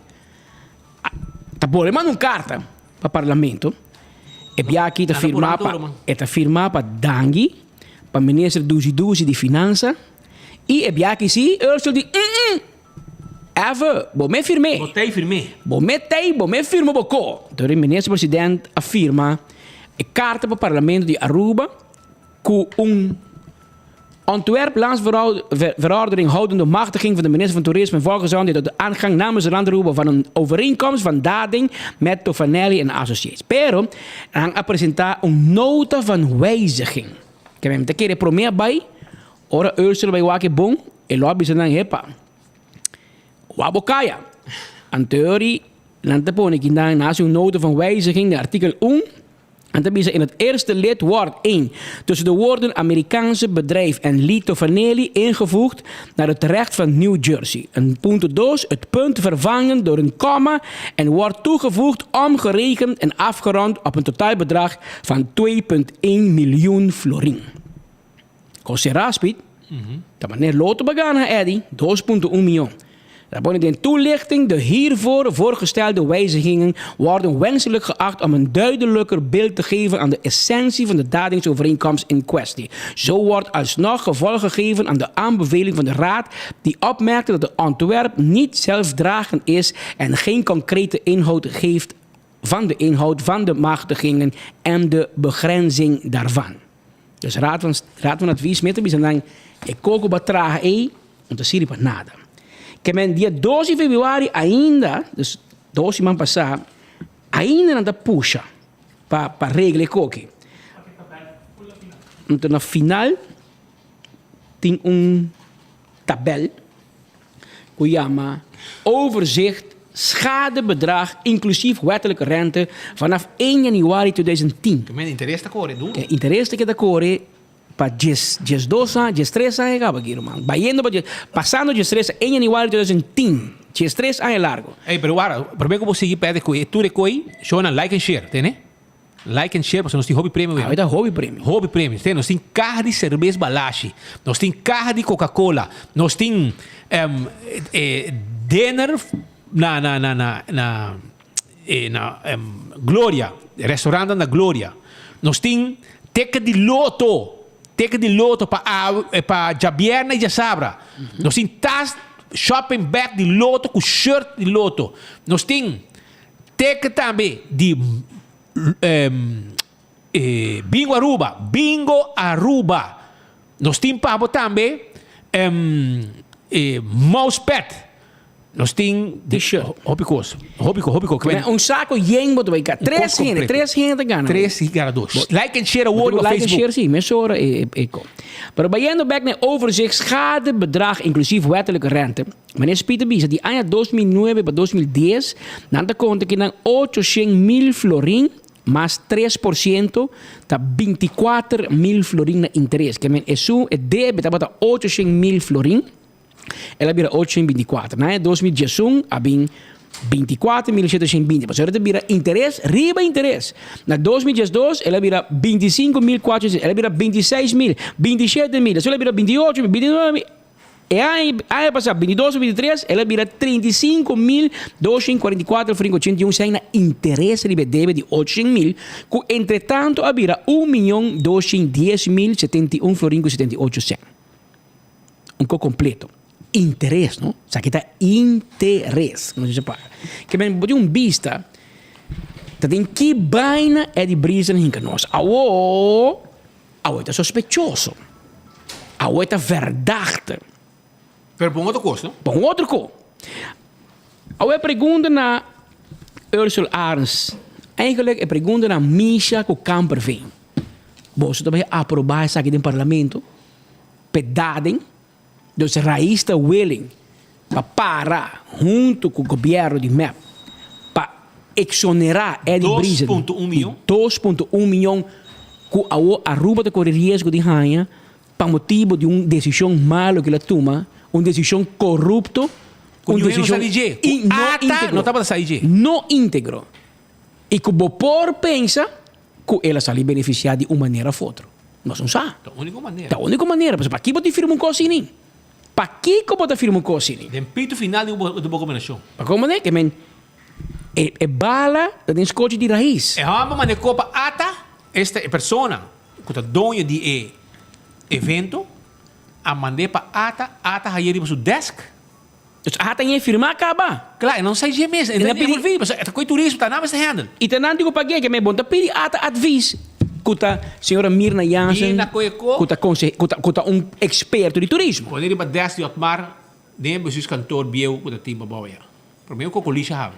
tá bom, ele manda carta para parlamento. E bia aqui tá firmar para Dangi, para ministro Duzi de Finança. E é bia aqui sim, Ursula de even, bome firme. Bome firme boko. Então, o ministro-presidente afirma a carta para o parlamento de Aruba com Ontwerp-landsverordening houdende machtiging van de minister van Toerisme en Volksgezondheid tot de aangang namens het land Aruba van een overeenkomst van dading met Toffanelli en Associates. Pero, han apresentar een nota van wijziging. Que me quiere prometer bij, ora Ursula bij wake bon, en lobby zijn dan hepa. Wabokaya. Aan theorie, lantepone kindang naast een nota van wijziging, de artikel 1. En dan is in het eerste lidwoord 1 tussen de woorden Amerikaanse bedrijf en Lito Vanelli ingevoegd naar het recht van New Jersey. En punt 2, het punt vervangen door een komma en wordt toegevoegd omgerekend en afgerond op een totaalbedrag van 2,1 miljoen florin. Considera, Piet, dat meneer Loto Bagana, Eddie, 2,1 miljoen. Daarboven de toelichting, de hiervoor voorgestelde wijzigingen worden wenselijk geacht om een duidelijker beeld te geven aan de essentie van de dadingsovereenkomst in kwestie. Zo wordt alsnog gevolg gegeven aan de aanbeveling van de Raad die opmerkte dat de ontwerp niet zelfdragend is en geen concrete inhoud geeft van de inhoud van de machtigingen en de begrenzing daarvan. Dus Raad van Advies met de dan ik kook betragen om te zien wat nada. Que men dia 12 de februari ainda, dus 12 man passar, ainda não puxa para regle coque. Então na final tem tabel que chama overzicht schadebedrag inclusief wettelijke rente vanaf 1 januari 2010. Que men interesse da core, duro. Interesse que da core para 10 2 anos, 10 3 anos acaba aqui, irmão. Passando 10 3 em januário de 2010. 10 3 anos largo. Hey, pero agora, primeiro que você seguir pede coi, tu recoi, show na like and share, tem? Like and share, porque nós tem hobby prêmio. Ah, hobby prêmio. Hobby prêmio, tem? Nós tem carro de cerveja Balashi, nós tem carro de Coca-Cola, nós tem dinner na Glória, restaurante na Glória. Nós tem teca de loto para Jabierna e Jasabra. Nós temos tas shopping bag de loto com shirt de loto. Nós temos teca também de bingo Aruba. Nós temos para também mousepad. Nós temos hobbycoos. Saco yen boto vai cá. 3 gente gana. 3 ganadores. Like and share award op like Facebook. Like and share, sim. Mensen horen eco. Maar bij je back naar overzicht schadebedrag inclusief wettelijke rente. Meneer Pieter Bies, die año 2009 para 2010, dan te conta que dan 800,000 florin más 3%, está 24,000 florin na interés. Que men eso debe estar 800,000 florin. Ela vira 824. Na 2011 abin 24.720. Mas ela vira interesse, riba interesse. Na 2012 ela vira 25.400. Ela vira 26.000, 27.000. Ela vira 28, 29. E aí passar 22, 23, ela vira 35.244,81. Sem na interesse riba deve de 800.000. Que entretanto a vira 1.210.071,78. Um pouco completo. Interesse, não? Isso aqui está interesse, como a gente fala. Que bem, de vista, Dat tem que baina é de brisa na hinca nós. Awo tá sospechoso. Awo tá verdachte. Pero por outra coisa, não? Por outro co. Awo pergunta na Ursula Arns. Eigenlijk pergunta na Misha com Camper vem. Você também aprovar isso aqui no parlamento? Pedadem. Dus Raiz está willing para parar junto com o governo de MEP para exonerar Eddie Brisa 2,1 milhão 2,1 milhão que a Aruba de correr risco de ganhar para motivo de uma decisão malo que ela toma, uma decisão corrupta, uma decisão não estava a sair. Não íntegro. E que o Bopor pensa que ela sai beneficiar de uma maneira ou outra. Nós não sabemos. Da única maneira. Da única maneira. Mas para que você firma uma coisa assim? Para que você firma uma coisa assim? Den pito final de uma combinação. Para como é que é bala da escote de raiz. É uma maneira copa ata esta persona que está dona de evento a mandar para ata aí para seu desk. Ata em firmar acaba. Claro, não sai de mês. Não é mas é coisa turismo, tá na mas handle. E tá não digo para quem que me bom, tá pedir ata advice. Kuta senhora Mirna Jansen, kuta experto de turismo. Quando ele vai desce de Otmar, nem precisa cantor bieu kuta timba boia. Para mim o cocolisha have.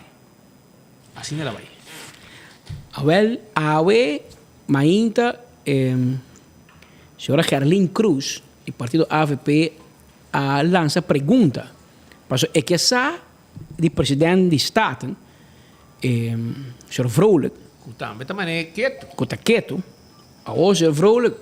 Assim ela vai. Well, awe mainta senhora Gerlin Cruz, do partido AVP, lança pergunta. Mas é que essa de presidente de Staten, senhor Vrolijk, kuta quieto. Awo senhor Vrolijk,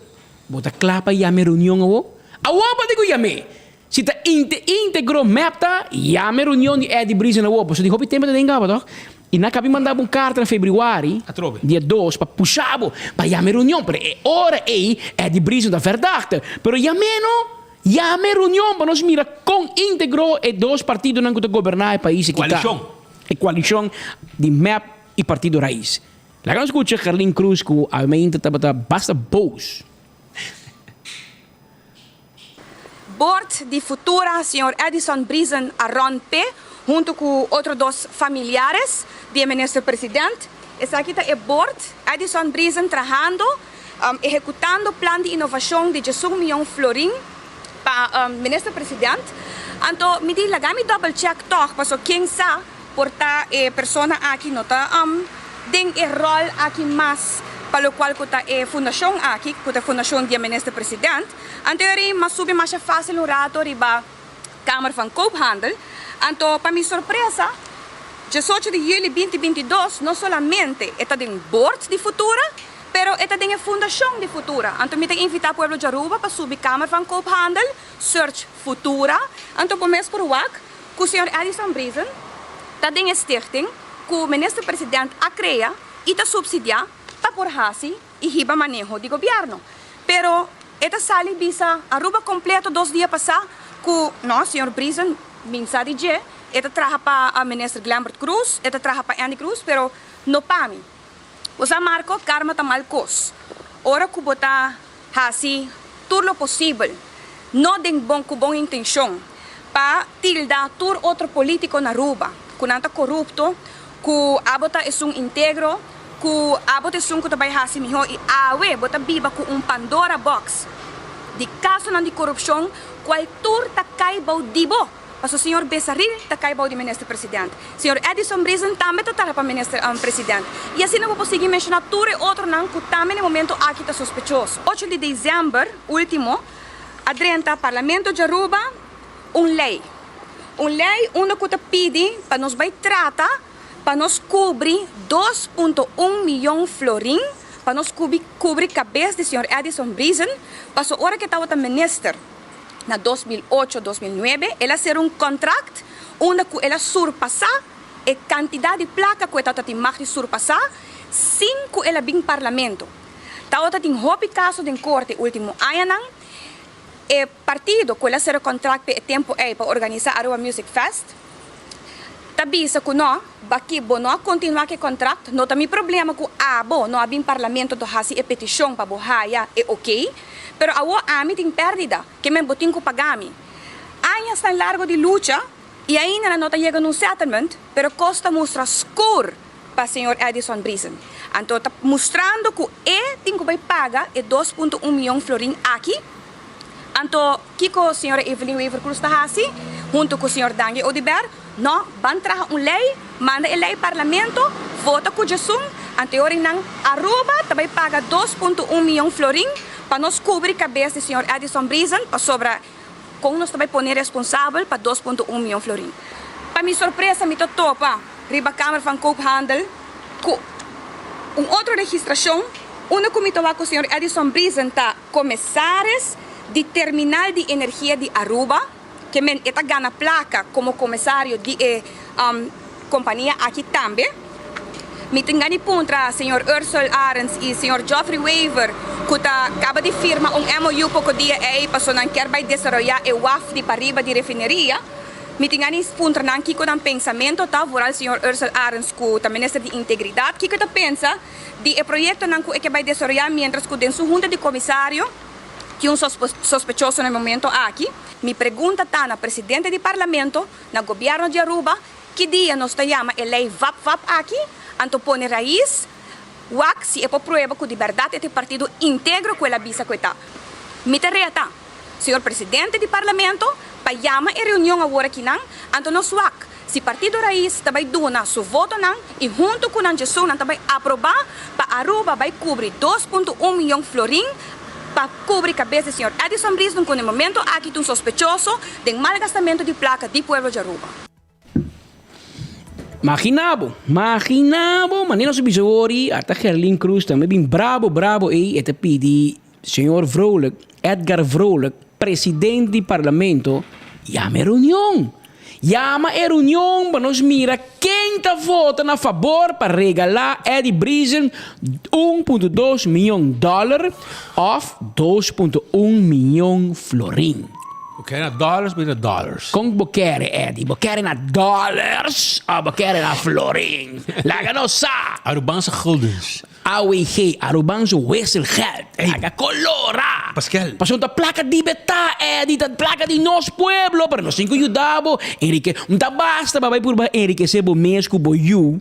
bota clapa e ame reunião awo. Awo pa digo yame. Se tá íntegro mapta, yame reunião de Eddie Brisa na awo. Pois de hobby tempo de engaba, toch? E na cabi mandava carta em fevereiro, dia 2, para puxar, para yame reunião. Pero ora Eddie Brisa da verdade. Pero yame no. Yame reunião para nós mira com íntegro e dois partidos não que governar o país. E coalição de MAP e Partido Raiz. Lá que nós escutamos Gerlin Cruz que a mente estava basta boos. Board de Futura, Sr. Edison Brisen Arron P, junto com outros dois familiares do ministro presidente. Essa aqui é o board, Edison Brisen trabalhando, executando o plano de inovação de 18 milhões de florins para o ministro presidente. Então, me diz, me double check toch, porque quem sabe, porta persona aqui não está tem rol aqui mais para o qual está a fundação aqui, a fundação do ministro presidente. Então, mas subi mais fácil o rato riba Câmara van Koophandel. Então, para minha surpresa, 18 de julho de 2022, não somente está em board de Futura, pero está em fundação de Futura. Então, me tem invitar o povo de Aruba para subir Câmara van Koophandel, search Futura. Então, começo por o que o senhor Edison Brisen está em stichting que o ministro presidente a cria e está subsidiar para por hasi e riba manejo de governo. Pero esta sali bisa Aruba completo 2 dias passar que nós, senhor Brisen, minsa de je, esta traja para a ministra Glambert Cruz, esta traja para Andy Cruz, pero no para mim. Usa Marco karma tamal kos. Ora que botar hasi tudo lo possível, não tem bom intenção para tildar todo outro político na Aruba, que não está corrupto, que abota é íntegro, que abota é que também hasi melhor e awe bota biba com Pandora box de caso não de corrupção, qual tur ta caibau dibo. Mas o senhor Bessaril ta caibau de ministro presidente. O senhor Edison Brisen também está para ministro presidente. E assim não vou conseguir mencionar tudo outro não que também no momento aqui está suspeitoso. 8 de dezembro, último, adrenta Parlamento de Aruba lei onde que pede para nós vai tratar para nós cobrir 2,1 milhão de florins para nós cobrir cabeça do senhor Edison Brisen. Passou a hora que estava ministro na 2008, 2009, ela ser contrato onde ela surpassar a quantidade de placa que ela tem surpassar, 5 ela vem parlamento. Ela tem hobby caso de corte último ano. O partido que ela ser contrato por tempo para organizar a Aruba Music Fest. Tabisa que não, baqui não continuar com o contrato, não tem problema com não há parlamento do hasi e petição para borrar é ok, pero a mim tem perdida, que me botin com pagami. Anos tão largo de luta e ainda não está chegando um settlement, pero Costa mostra score para o senhor Edison Brisen. Então, está mostrando que tem que pagar 2,1 milhão florim aqui. Então, Kiko, a senhora Evelyn Weaver Cruz está assim, junto com o senhor Dangue Odiber, não, van trazer uma lei, manda a lei ao parlamento, vota com o Jason, anterior não, Aruba também paga 2,1 milhão florim para nós cobrir a cabeça do senhor Edison Brisen, para sobrar, com nós também poner responsável para 2,1 milhão florim. Para minha surpresa, me topa, riba Câmara van Koophandel, com uma outra registração, uma comida com o senhor Edison Brisen está comissários de terminal de energia de Aruba, que men está ganha placa como comissário de companhia aqui também. Me tengani puntra senhor Ursula Arens e senhor Geoffrey Weaver, que acaba de firmar MOU pouco dia aí para não quer vai desenvolver o WAF de Pariba de refineria. Me tengani puntra não que com pensamento tá voral senhor Ursula Arens que também ministra de integridade que tá pensa de projeto não que vai desenvolver mientras que dentro junta de comissário que sospechoso no momento aqui, me pergunta na presidente do parlamento, no governo de Aruba, que dia nós chama a lei VAP aqui, então põe raiz, se é para prova que de verdade este partido integra com a visa que está. Me terreta, senhor presidente do parlamento, para chamar a reunião agora aqui não, então nós se partido raiz também dona seu voto não, e junto com a gestão também aprovar, para Aruba vai cobrir 2,1 milhão florim, para cobrir a cabeça do senhor Edison Brisen, com o momento aqui um sospechoso de malgastamento de placa do pueblo de Aruba. Imaginabo, maneno se bisogori, até Gerlin Cruz também bem bravo e até pedi senhor Vrolijk, Edgar Vrolijk, presidente do parlamento, chama a reunião. Chama a reunião para nós mirar quem está votando a favor para regalar Eddie Brisen $1,2 milhão of 2,1 milhão florim. Okay, na dollars bij de dollars. Kung bokere, Eddie. Bokere na dollars o bokere na florin. Laga no sa. Arubanse guldens. AWG, Arubanse wisselgeld. Laga colora. Pascal. Pasong ta placa di beta, Eddie. Ta placa di nos pueblo. Para nos cinco yudabo. Enrique, ta basta babay purba Enrique sebo mesco bo you.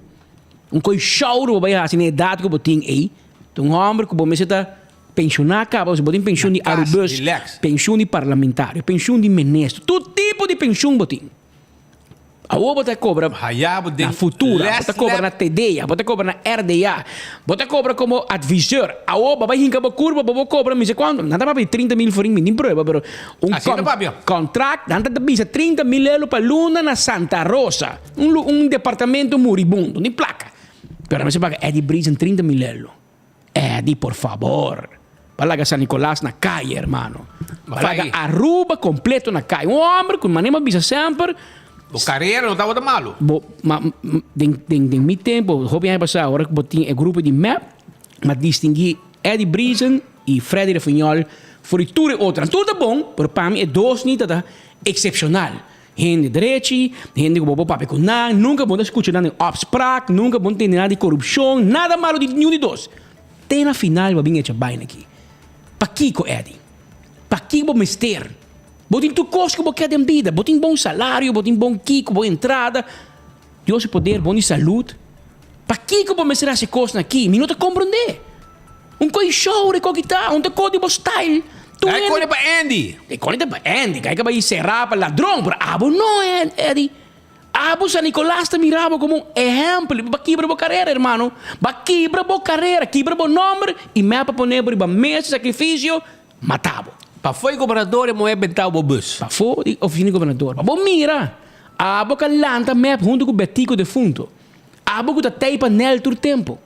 Coi shauro babay hasin edad ko boting ei. Tung hombre ko bo meseta pensionar acaba, você botem pensão de arubus, pensão de parlamentário, pensão de ministro, todo tipo de pensão botem. A você cobra na futura, você cobra na TDA, você cobra na RDA, você cobra como advisor. A você vai hincar a curva, você cobra, mas quando nada mais 30 mil forinhos, nem prova, pero contrato, nada de 30 mil euros para Luna na Santa Rosa, departamento moribundo, nem placa. Pero você paga Eddie Brisen 30 mil euros. Eddie, por favor. Palaga San Nicolás na calle, hermano. Palaga Aruba completo na calle. Homem com maneira bisa sempre. O carreira não estava de malo. Den meu tempo, jovem aí passar, agora que tinha grupo de map, mas distingui Eddie Brisen e Freddy Rafinhol, for tudo outra. Tudo bom, mas para mim é dois nítidas excepcional. Gente direita, gente que bobo papi com nada, nunca vou escutar nada de obsprak, nunca vou entender nada de corrupção, nada malo de nenhum de dois. Tem na final, vai vir essa baina aqui. Para Kiko, Eddie. Para Kiko, mister. Botem tu costa que você quer de vida. Botem bom salário, botem bom Kiko, boa entrada. Deus se poder, bom de saúde. Para Kiko, você mister essa coisa aqui. Minuto compreender. Coi show, que está. Código style. É coisa para Andy. É coisa para Andy. Que vai encerrar para ladrão. Para Abo, não, Eddie. Abo San Nicolás te mirava como um exemplo para quebrar a carreira, irmão. Para quebrar a carreira, quebrar o nome e me para poner para mês de sacrifício, matava. Para foi governador e moe bentar o bus. Para foi oficina governador. Para mira, abo que lanta map junto com o Betico defunto. Abo que tá para nel todo tempo.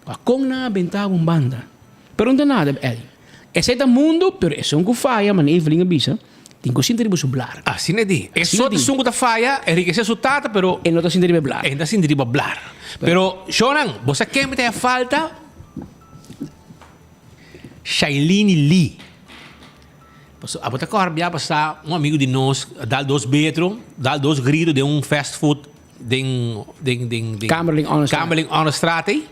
Para com na bentar banda. Pero não tem nada, Eddie. Esse é o mundo, pero é um que falha, mas Evelyn avisa. Tem que sentir sublar. Assim é de. É só de sungo da falha, enriquecer sua tata, pero ele não está sentir hablar. Ele não está sentir hablar. Pero, Shonan, você quer me ter falta? Shailene Lee. A bota corbia passar amigo de nós, dá 2 metros, dá 2 gritos de fast food, de Kamerling on the straat.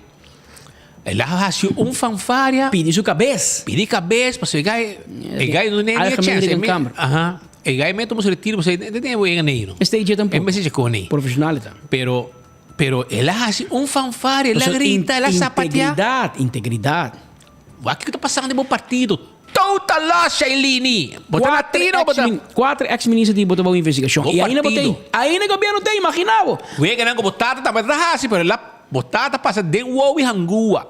Ela faz fanfária. Pedi sua cabeça. Pedi cabeça, para chegar. E gai não nem chance. Aham. E gai mete um retiro, você não tem o engenheiro. Este é também. É mais com ele. Profissional então. Pero Pero ela hace fanfare, ela grita, ela sapatea. Integridade. O que está passando no partido? Total loss, Shailini. Botar latino, botar... 4 ex-ministros de botar uma investigação. Bom E ainda partido. botei. Ainda o governo tem, imaginava. Ué, que não botata tá atrás, pero ela botata passa de uau e hangua.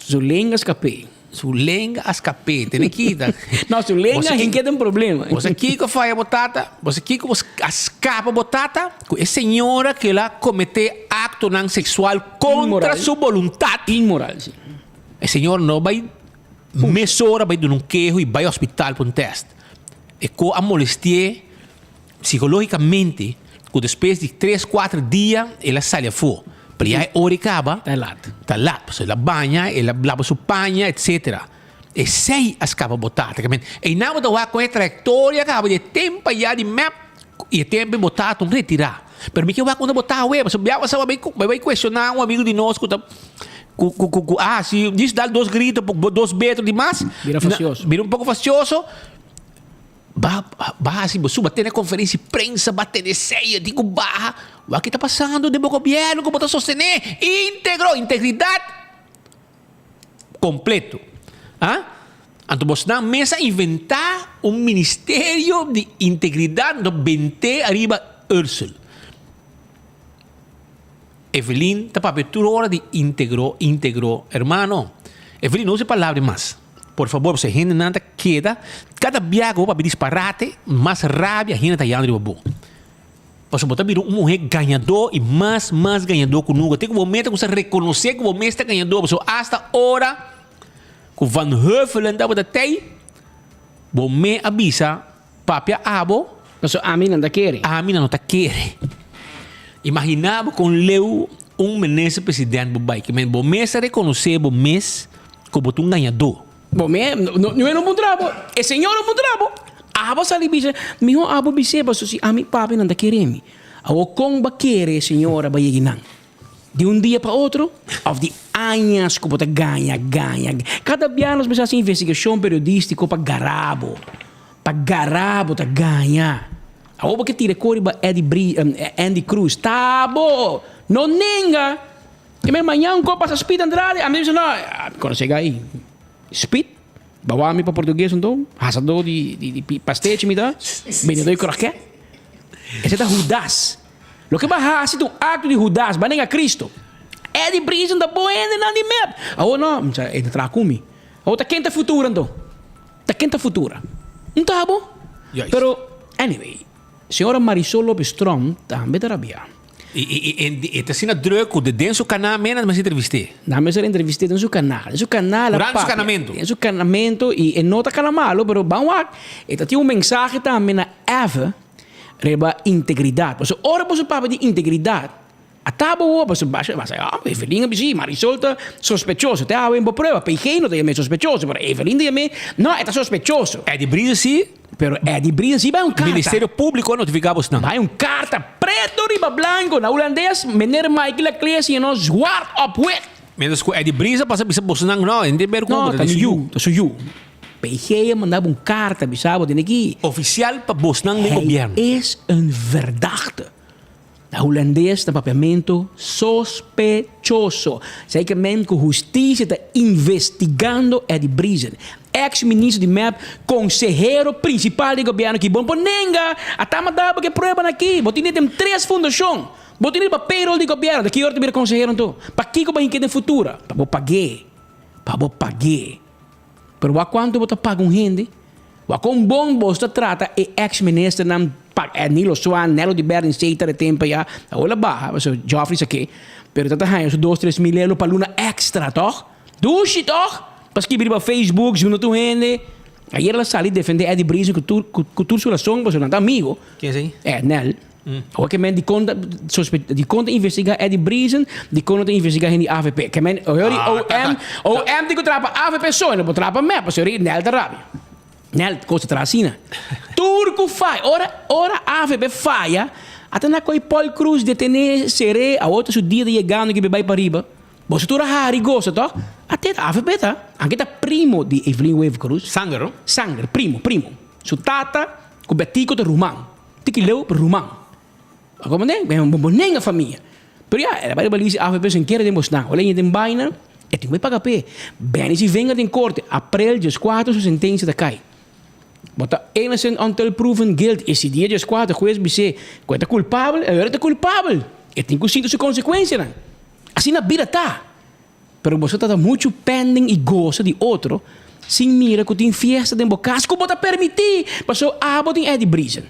Zulenga escapei. Sulenga ascape, tem que dar. Não, Zulenga Você tem que ter um problema. Você aqui que faz a botata, você aqui que escapa a botata, é senhora que ela comete acto não sexual contra Imoral. sua vontade. Imoral, sim. A senhora não vai mesora, vai dar um queijo e vai ao hospital para um teste. E com a molestia, psicologicamente, que depois de 3-4 dias, ela sai fora. Pero ya hora acaba. Está lá. Pues ela banha, ela lava sua panha, etc. E sei escapa botata. E não vou com a trajetória, acaba de tempo já de map e tempo botata, retirar. Pero me que vai quando botar a web, você vai questionar um amigo de nós que se diz dar 2 gritos, 2 metros de mais, Vira facioso. Vira um pouco facioso. Assim, você bater na conferência de prensa, bater de ceia, digo barra. O que está passando do governo, como está sostener? Integridade completo. Então você na mesa inventar um ministério de integridade do 20 arriba Ursula. Evelyn está para abertura hora de integrou. Hermano, Evelyn, não use palavras mais. Por favor, você gente nada queda. Cada viago para disparate, mais rábia, a gente está indo de bobo. Você botar uma mulher ganhador e mais ganhador que nunca. Tem um momento que você reconhecer que o homem está ganhador. Você hasta hora que Van Huffelen estava da tei, o homem avisa, papia abo. Mas a mina não quer. A mina não quer. Imaginava com leu ministro presidente do país. Que o homem se reconhecer o mês como um ganhador. Bom, não é um bom trabalho. É senhor um bom trabalho. Aba sali bisa, miho abo bisa ba susi ami papi nanda queremi. Awo kong ba quere senhora ba yeginang. De um dia para outro, of de anos que bota ganha. Cada bianos bisa assim investigação periodística para garabo tá ganha. Awo ba que tira cori ba Andy Cruz, tá bo, não ninga. E me manhã ko passa Speed Andrade, a mim diz não, quando chega aí, Speed bawa mi para português então, hasado de pastete me dá, vendedor de croquete. Esse é Judas. Lo que vai ser um acto de Judas, vai negar Cristo. É de brisa da boa ainda não de map. Ah, não, é de tracumi. Ah, tá quente futura então. Tá quente futura. Não tá bom? Pero anyway, senhora Marisol Lopes Strom também terapia. E está sendo druk de dentro do canal, menos mas entrevistei. Não, mas eu entrevistei no seu canal. No seu canal, durante o canamento. No seu canamento e não está cara malo, pero vamos lá. E tinha um mensagem também na Eva, reba integridade. Porque ora você fala de integridade. A tábua, você baixa, Evelyn é Marisol está sospechoso. Tem uma prova, PG não tem sospechoso, mas Evelyn tem não, está sospechoso. É de brisa sim. Pero é de brisa sim, vai um carta. Ministério Público notificava não. Vai um carta preto riba blanco na holandês, meneer Michael Claes e nós zwart op wit. Menos é de brisa passa bisa Bolsonaro não, não tem vergonha. Não, tá no you. PG mandava um carta, bisabo, tem aqui. Oficial para Bolsonaro no governo. É um verdachte. Na holandês, no papiamento sospechoso. Sei que men que justiça está investigando é de brisa. Ex-ministro de MEP, consejero principal do governo que bom ponenga, até mandava que prova aqui, botinha tem 3 fundações, botinha para payroll do governo, daqui hora de consejero então, para que vai em futura, para vou paguei, pero a quanto você paga gente, a com bom você trata e ex-ministro não paga, Nilo Swan, Nelo de Berlin, seita de tempo já, a olha barra, você Joffrey aqui, pero tata há 2-3 mil euros para luna extra, toch? Dushi, toch? Pas que para Facebook, junto com ele. Aí ela saiu defender Eddie Brisa que tu sua som, você não tá amigo. Quem é esse? É, Nel. O que men de conta investigar Eddie Brisa, de conta investigar em AVP. Que men OM de que trapa AVP só, não trapa me, para ser Nel da Rábia. Nel coisa tracina. Turco fai, ora AVP faia, até na coi Paul Cruz detener seré a outro dia de chegando que vai para riba. Você tu hari gosta, toh? Até a AVP tá. Aqui tá primo de Evelyn Wave Cruz. Sangre, primo. Su tata, com betico de Rumang. Tiki leu per Rumang. Como nem? É uma bonenga família. Pero era para balisi AFP sem querer demonstrar. Olha em baina, e tem que pagar pé. Bem, se venga em corte, april just 4 sua sentença da cai. Bota innocent until proven guilty. Esse dia just 4 juiz dice, "Quanta culpável, é culpável." E tem que sentir sua consequência, né? Assim na vida tá. Pero você tá muito pending e gosta de outro, sem mira que tem fiesta de bocas, como bota permitir, passou a botin Eddie Breezen.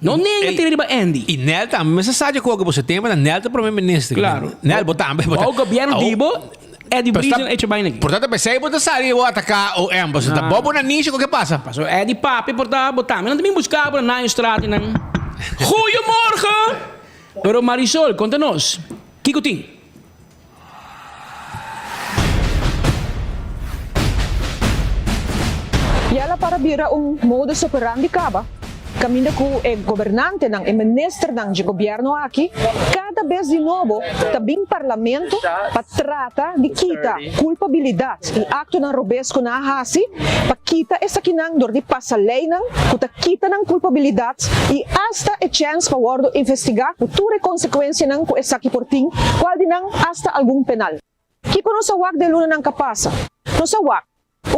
Não nem ter riba Andy. E nel também, mas sabe que você tem, mas nel tá primeiro-ministro. Claro. Nel botar. O governo dibo, Eddie Breezen é bem aqui. Portanto, pensei botar sair o atacar o ambos. Tá bobo na nicho, o que passa? Passou Eddie Papi botar, mas não também buscar para na estrada não. Goedemorgen. Pero Marisol, conta-nos. Que tem? Yala para bira modus operandi kaba. Kami na ko governante ng minister ng gobyerno aqui, cada vez de novo, tabing parlamento, patrata de kita, culpabilidade e acto ng robesco na hasi, pakita esa kinang dor di pasa lei nang, kuta kita ng culpabilidade e hasta e chance pa wardo investigar, future konsekwensya ng ko esa kiporting, qual di nang hasta algum penal. Kiko no sa wag de luna ng kapasa, no sa wag,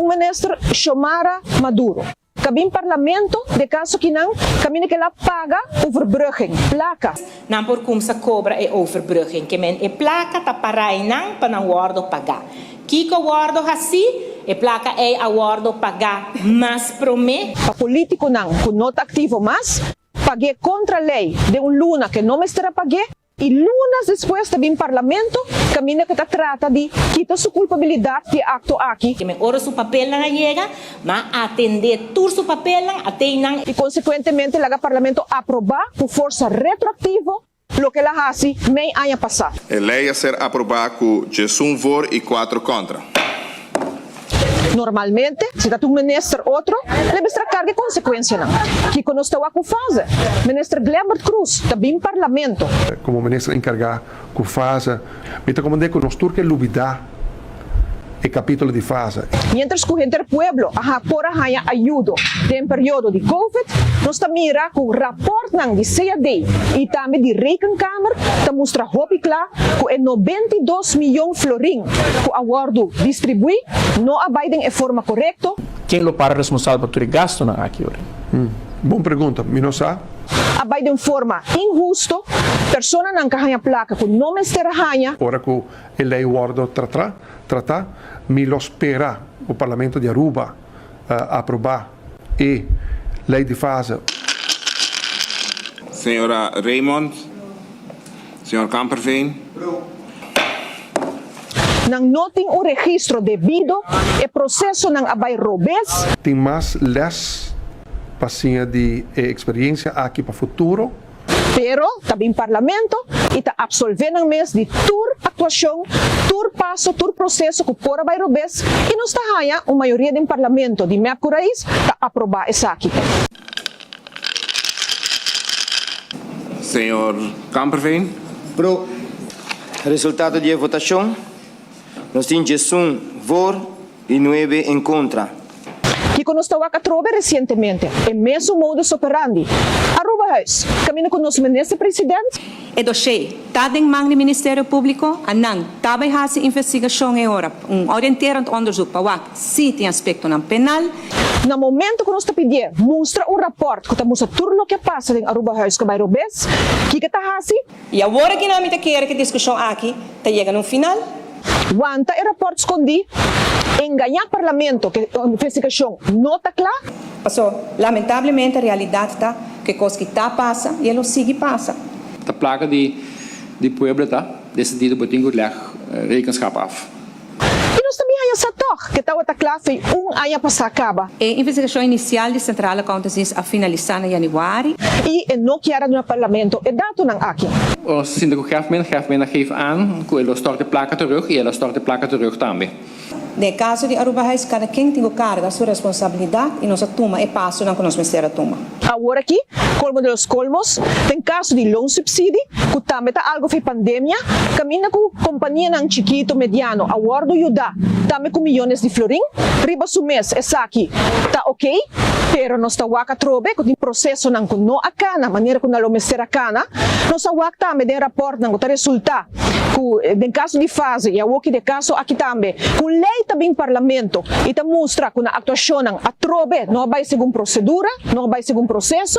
minister Xiomara Maduro. Kabing parlamento, de caso kinang, kami na kila paga overbrugging, plaka. Nan por cum sa cobra e overbrugging, que men e plaka ta parai nang panang wardo paga. Kiko wardo hasi, e plaka e a wardo paga, mas prome. Pa politiko nang, kung not aktivo mas, pague contra lei de luna que no me estará pague, e lunas después também parlamento, kami na kita trata de quita su culpabilidade de acto aqui. Que me ora su papel na llega, ma atender tur su papel na atenan. E consequentemente laga parlamento aprovar por força retroactivo lo que la hasi may haya passado. A lei a ser aprovada com 1 voor e 4 contra. Normalmente, se está um ministro outro, ele está carga de consequência não. Que quando está a fazer, ministro Glebert Cruz, também parlamento. Como ministro encargado com fase, me está comandando que nós turque lubida e capítulo de fase. Mientras que o gente do pueblo por haya ajuda em período de Covid, nós está mira com rapport nang de CAD e também de Rekenkamer, está mostra hopi claro que é 92 milhões florin que o awardo distribui, não abaidem de forma correta. Quem lo para responsável por o gasto na aqui ora? Boa pergunta, me não sabe? Abaidem de forma injusta, pessoa não canha placa que não mestra hanha. Ora que a lei wardo trata, me lo spera o Parlamento de Aruba aprovar e lei de fase. Senhora Raymond, senhor Kamperveen. Nang noting o registro devido e processo nang abay robes. Tem mais les pasinha de experiência aqui para futuro. Pero, também parlamento, ita absolver ng mes de tur atuação, tur passo, tur processo que por abay robes e nos tahaya a maioria do parlamento de MEP Curais ta aprovar essa aqui. Senhor Kamperveen. Pro resultado de votação, nós temos 1 voor e 9 em contra. Que nós estamos a trobar recentemente, é mesmo modus operandi. Aruba House, caminho com o nosso ministro-presidente. E dossiê, tadeng mang ni Ministério Público, anang tabay hasi investigação e ora, orienterend onderzoek para se tem aspecto ng penal. No momento que nós estamos pedindo, mostra o rapport que mostra tudo o que passa em Aruba House que vai robes, que está hasi. E agora que nós queremos que a discussão aqui chega no final. Wanta e rapport escondi, enganar parlamento que a investigação não está clara. Lamentavelmente a realidade está que coisa que está passa e ela sigue passa. A placa de Puebla está decidido por tingo leg rekenschap af. E nós também há essa torre que está outra classe ano passar acaba. A investigação inicial de Central Accountancy a finalizar em januari. E não quer no parlamento é dado não aqui. Ons syndico Gerfmen geeft aan que ele stort de placa terug e ela stort de placa terug também. No caso de Aruba House, cada quem tem carga a sua responsabilidade e nós toma e passo não que nós ministério toma. Agora aqui, colmo de los colmos, tem caso de loan subsidy, que também tá algo foi pandemia, caminha com companhia ng chiquito mediano, awardo ayuda, também com milhões de florim, riba su mês, essa aqui, tá ok, pero nos tá waka trobe, com o processo ng kuno akana, maneira com nalo meser akana, nos tá waka também de rapport ng ta resulta, com em caso de fase, e a waki de caso aqui também, com lei também parlamento, e ta mostra com a atuação ng atrobe, não vai segundo procedura, não vai segundo processo,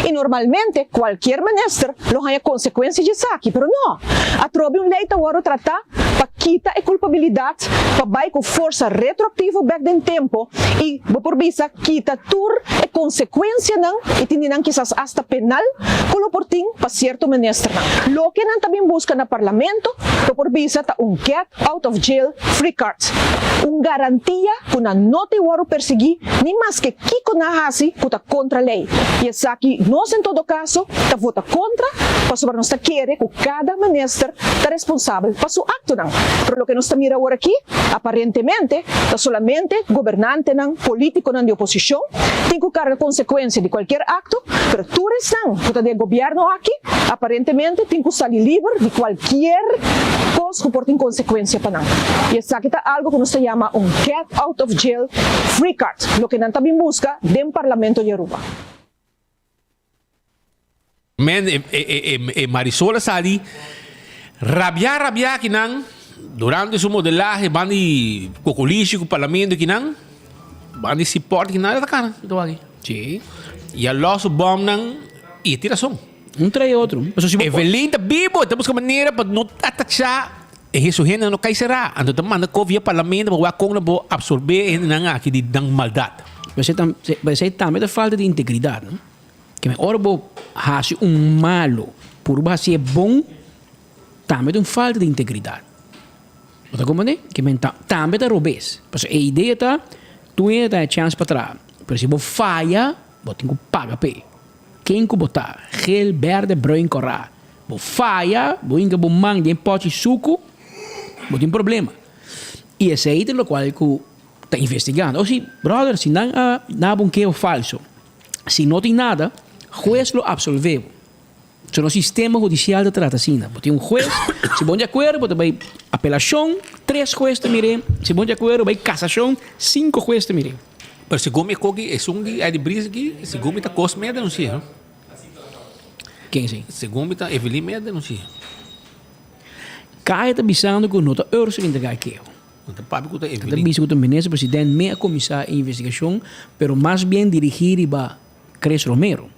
e normalmente qualquer ministro lo haya consequências de saque, pero não, atrobe lei ta waro tratar para quita a culpabilidade, para vai com força retroativa back den tempo, e por visa quita tur a consequência não, e tinham quizás hasta penal, como por tim para certo ministro não. Lo que não também busca na parlamento, por visa ta get out of jail free card, garantia que não te waro perseguir, nem mais que kiko na hasi, que ta contra lei. E essa aqui, nós em todo caso, ta vota contra, para sobre nós ta querer que cada ministro ta responsável para seu acto não. Pero lo que nós ta mira agora aqui, aparentemente, ta solamente governante não, político não de oposição, tem que carregar consequência de qualquer acto, pero tu não, que ta de governo aqui, aparentemente tem que sair livre de qualquer coisa que porte consequência para não. E essa aqui tá algo que nós ta chama get out of jail free card, lo que não também busca dentro do Parlamento de Aruba. Men, Marisola Sadi, rabia kinang, durante su modelaje, bandi cocolisci con Parlamento kinang, bandi support kinang, ito ka ito aqui. Sim. E a loss bom nang, e tira som. Trai outro. Evelyn tá vivo, estamos com maneira para não atachar. E isso rende no caisera. Ando também na covia Parlamento, para o na bo absorver e nang aqui de dang maldade. Você também da falta de integridade, não? Que ora bo hace malo, por base é bom, também tem falta de integridade. Você compreende? Que também da robês. Porque a ideia tá, tu ainda tem chance para trás. Pero se você falha, você tem que pagar pé. Quem que botar? Gel, verde, branco, corá. Você falha, você tem que botar de pote suco, você tem problema. E esse aí é o qual que está investigando. Ou se, brother, se não há um que é falso, se não tem nada, juez lo absolveu. So, no sistema judicial de trata assim. Tem um juez, se bom de acordo, você vai apelação, 3 jueces te mirem. Se bom de acordo, vai cassação, 5 jueces te mirem. Pero se come coque, é sungi, é de brisa aqui, se come tá cos meia denuncia. Quem sim? Se come tá Evelyn meia denuncia. Cai tá bisando com nota urso entregar aqui. Então, papi que tá Está Evelyn. bisando com o ministro presidente, meia comissária de investigação, pero mais bem dirigir para Cres Romero.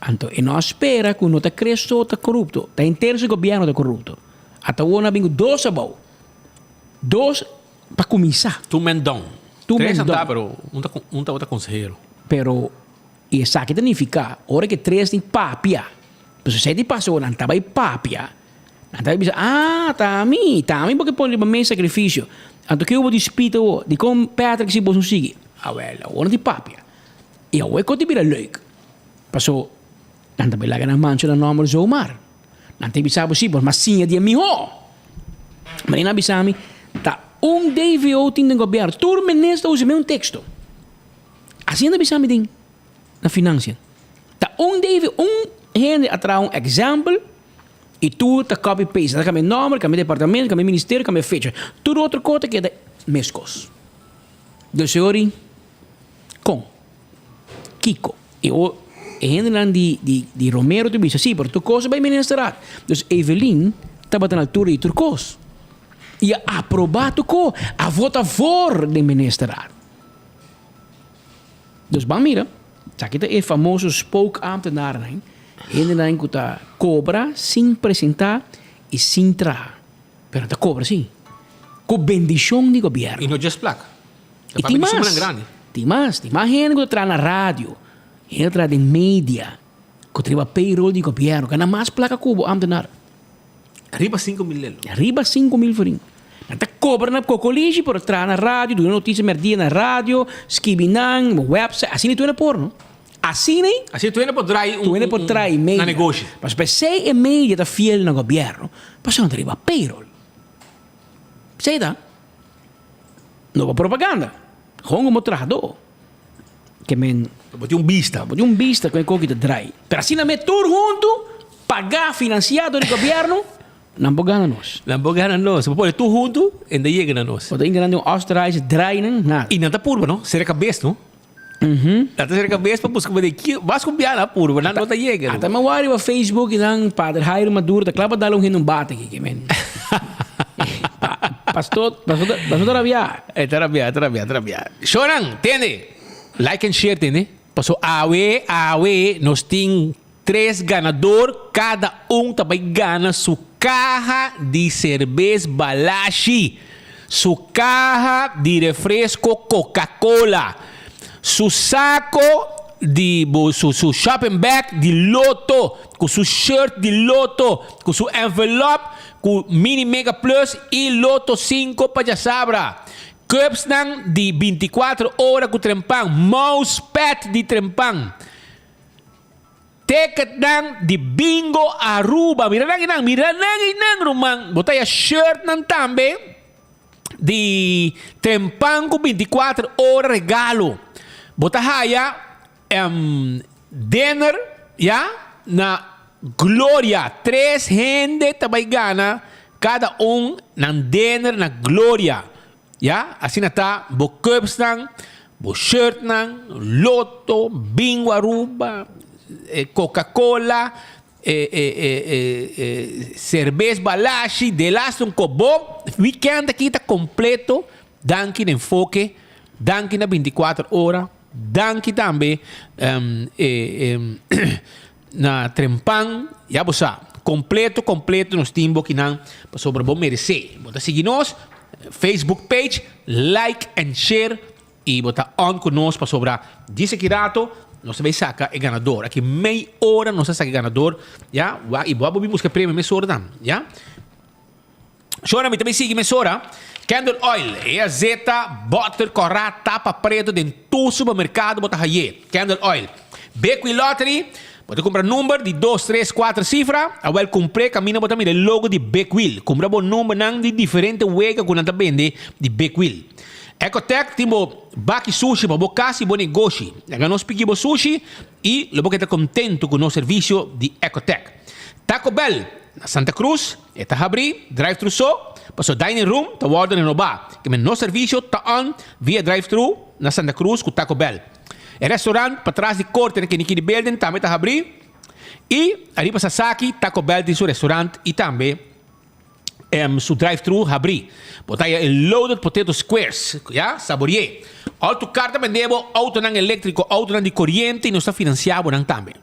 Então, e nós espera que nota Cres está corrupto, está inteiro o governo está corrupto. Até o ano bingo 2 abau. 2 para começar. Tu mendão. Tu 3 mendão. tá, pero um tá outra conselheiro. Pero isso aqui significa, hora que 3 tem papia. Pero se de passou, não estava aí papia. Não estava aí, tá a mim porque põe para mim sacrifício. Então que eu vou dispito de como Patrick se você sigue. Well, hora de papia. E eu é que te vira leuk. Passou, não estava lá na mancha da nome do Omar. Não te bisabo sim, mas sim é de mim. Mas não bisami, tá DVO tem no governo. Todo ministro usa mesmo texto. Assim não bisami tem na finança. Tá DVO, gente atrás exemplo e tu tá copy paste. Tá meu nome, meu departamento, meu ministério, meu fecha. Tudo outra coisa que é mescos. Do senhor com Kiko. E o gente de Romero te diz assim, por tu coisa vai ministrar. Então Evelyn estava na altura de turcos. E aprovado co a voto a favor de ministrar. Dus bang mira, aqui é famoso spoke ambtenaar, né? Ele não está cobra sem apresentar e sem entrar. Pero está cobra sim. Com bendição do governo. E não just placa. E tem mais. Tem mais gente que está na rádio, gente que está em mídia, que trabalha payroll do governo, que não mais placa cubo ambtenaar. Arriba 5.000. Arriba 5.000 forinho. Nata cobra na cocoligi por entrar na rádio, do notícia merdia na rádio, skibinang, website, assim tu é porno. Assim tu é por trai media. Na negócio. Mas para ser e media da fiel no governo, para não arriba payroll. Sei da? Nova propaganda. Hongo mostrado. que men Bote um bista. bote um vista com o que te drai. Pero assim na metur junto, pagar financiado do governo, não pagana nós. Não pagana nós. Pode tu junto, ainda chega na nós. Pode enganar um Australians drai nada. E não tá purba, não? Será cabeça, não? Não tá será cabeça para buscar daqui, vas com piada purba, não tá chega. Até me wari o Facebook dan padre Jairo Maduro, tá claro dar um bate aqui, men. Pastor terabiar. Terabiar. Choran, tende. Like and share, tende. Passou awe, nós tem 3 ganadores, cada também gana sua caja de cerveja Balashi, sua caja de refresco Coca-Cola, seu saco de su shopping bag de Lotto, com seu shirt de Lotto, com seu envelope, com Mini Mega Plus e Lotto 5 para sabra. Cups de 24 horas com trempang, mousepad de trempang. Ticket de bingo Aruba. Mira nang rumang. Botaya shirt nang tambe de trempang com 24 horas regalo. Botahaya dinner ya na Gloria. 3 gente também gana cada ng dinner na Gloria. Ya, assim está, bo cups nang, bo shirt nang, Lotto, bingo Aruba, Coca-Cola, cerveja Balashi, de last kobo, weekend aqui está completo, danke na enfoque, danke na 24 horas, danke também na trempang, ya bosa, completo nos timbo que não sobre bom merecer. Bota seguir nós, Facebook page, like and share e botar on conosco para sobrar. Dice que rato, nós vai sacar o ganador. Aqui meia hora nós saca o ganador, já? E vamos buscar prêmio meia hora também, já? Chora me também sigue meia hora. Candle Oil, é a zeta, butter, corra, tapa preto dentro do supermercado, botar aí. Candle Oil. Beckwith Lottery, pode comprar número de 2, 3, 4 cifras. Agora comprei, caminha botar o logo de Beckwith. Comprar bom número não de diferente wega que não tá vende de Beckwith. Ecotech, timo baki sushi para bocasi bom negócio. Agora nós pedimos sushi e logo que está contento com o nosso serviço de Ecotech. Taco Bell, na Santa Cruz, está abri, drive-thru só, passou dining room, está ordem renovar. Que nosso serviço está on via drive-thru na Santa Cruz com Taco Bell. O restaurante para trás de corte que Nikki Building também está abrindo. E ali para Sasaki, Taco Bell tem seu restaurante e também seu drive-thru abrir. Botar aí loaded potato squares, já? Saborear. Auto carta vendemos, auto não elétrico, auto não de corrente e não está financiado não também.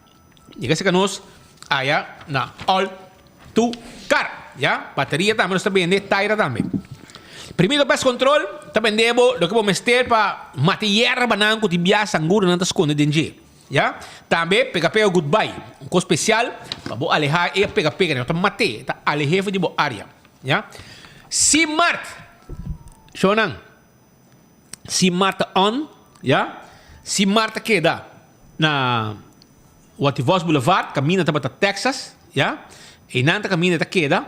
E que se nós aí na Auto Car, já? Bateria também nós está vendendo, tire também. Primeiro pest control, está vendendo o que vamos ter para matar bananco de biasa anguro não está escondendo dentro. Já? Também pega goodbye, coisa especial para alejar e pega não está mate, está alejar de boa área. Já? Simart, Shonan, Simart on, já? Simart queda na Wativos Boulevard, caminha para Texas, já? E nanta caminha ta queda.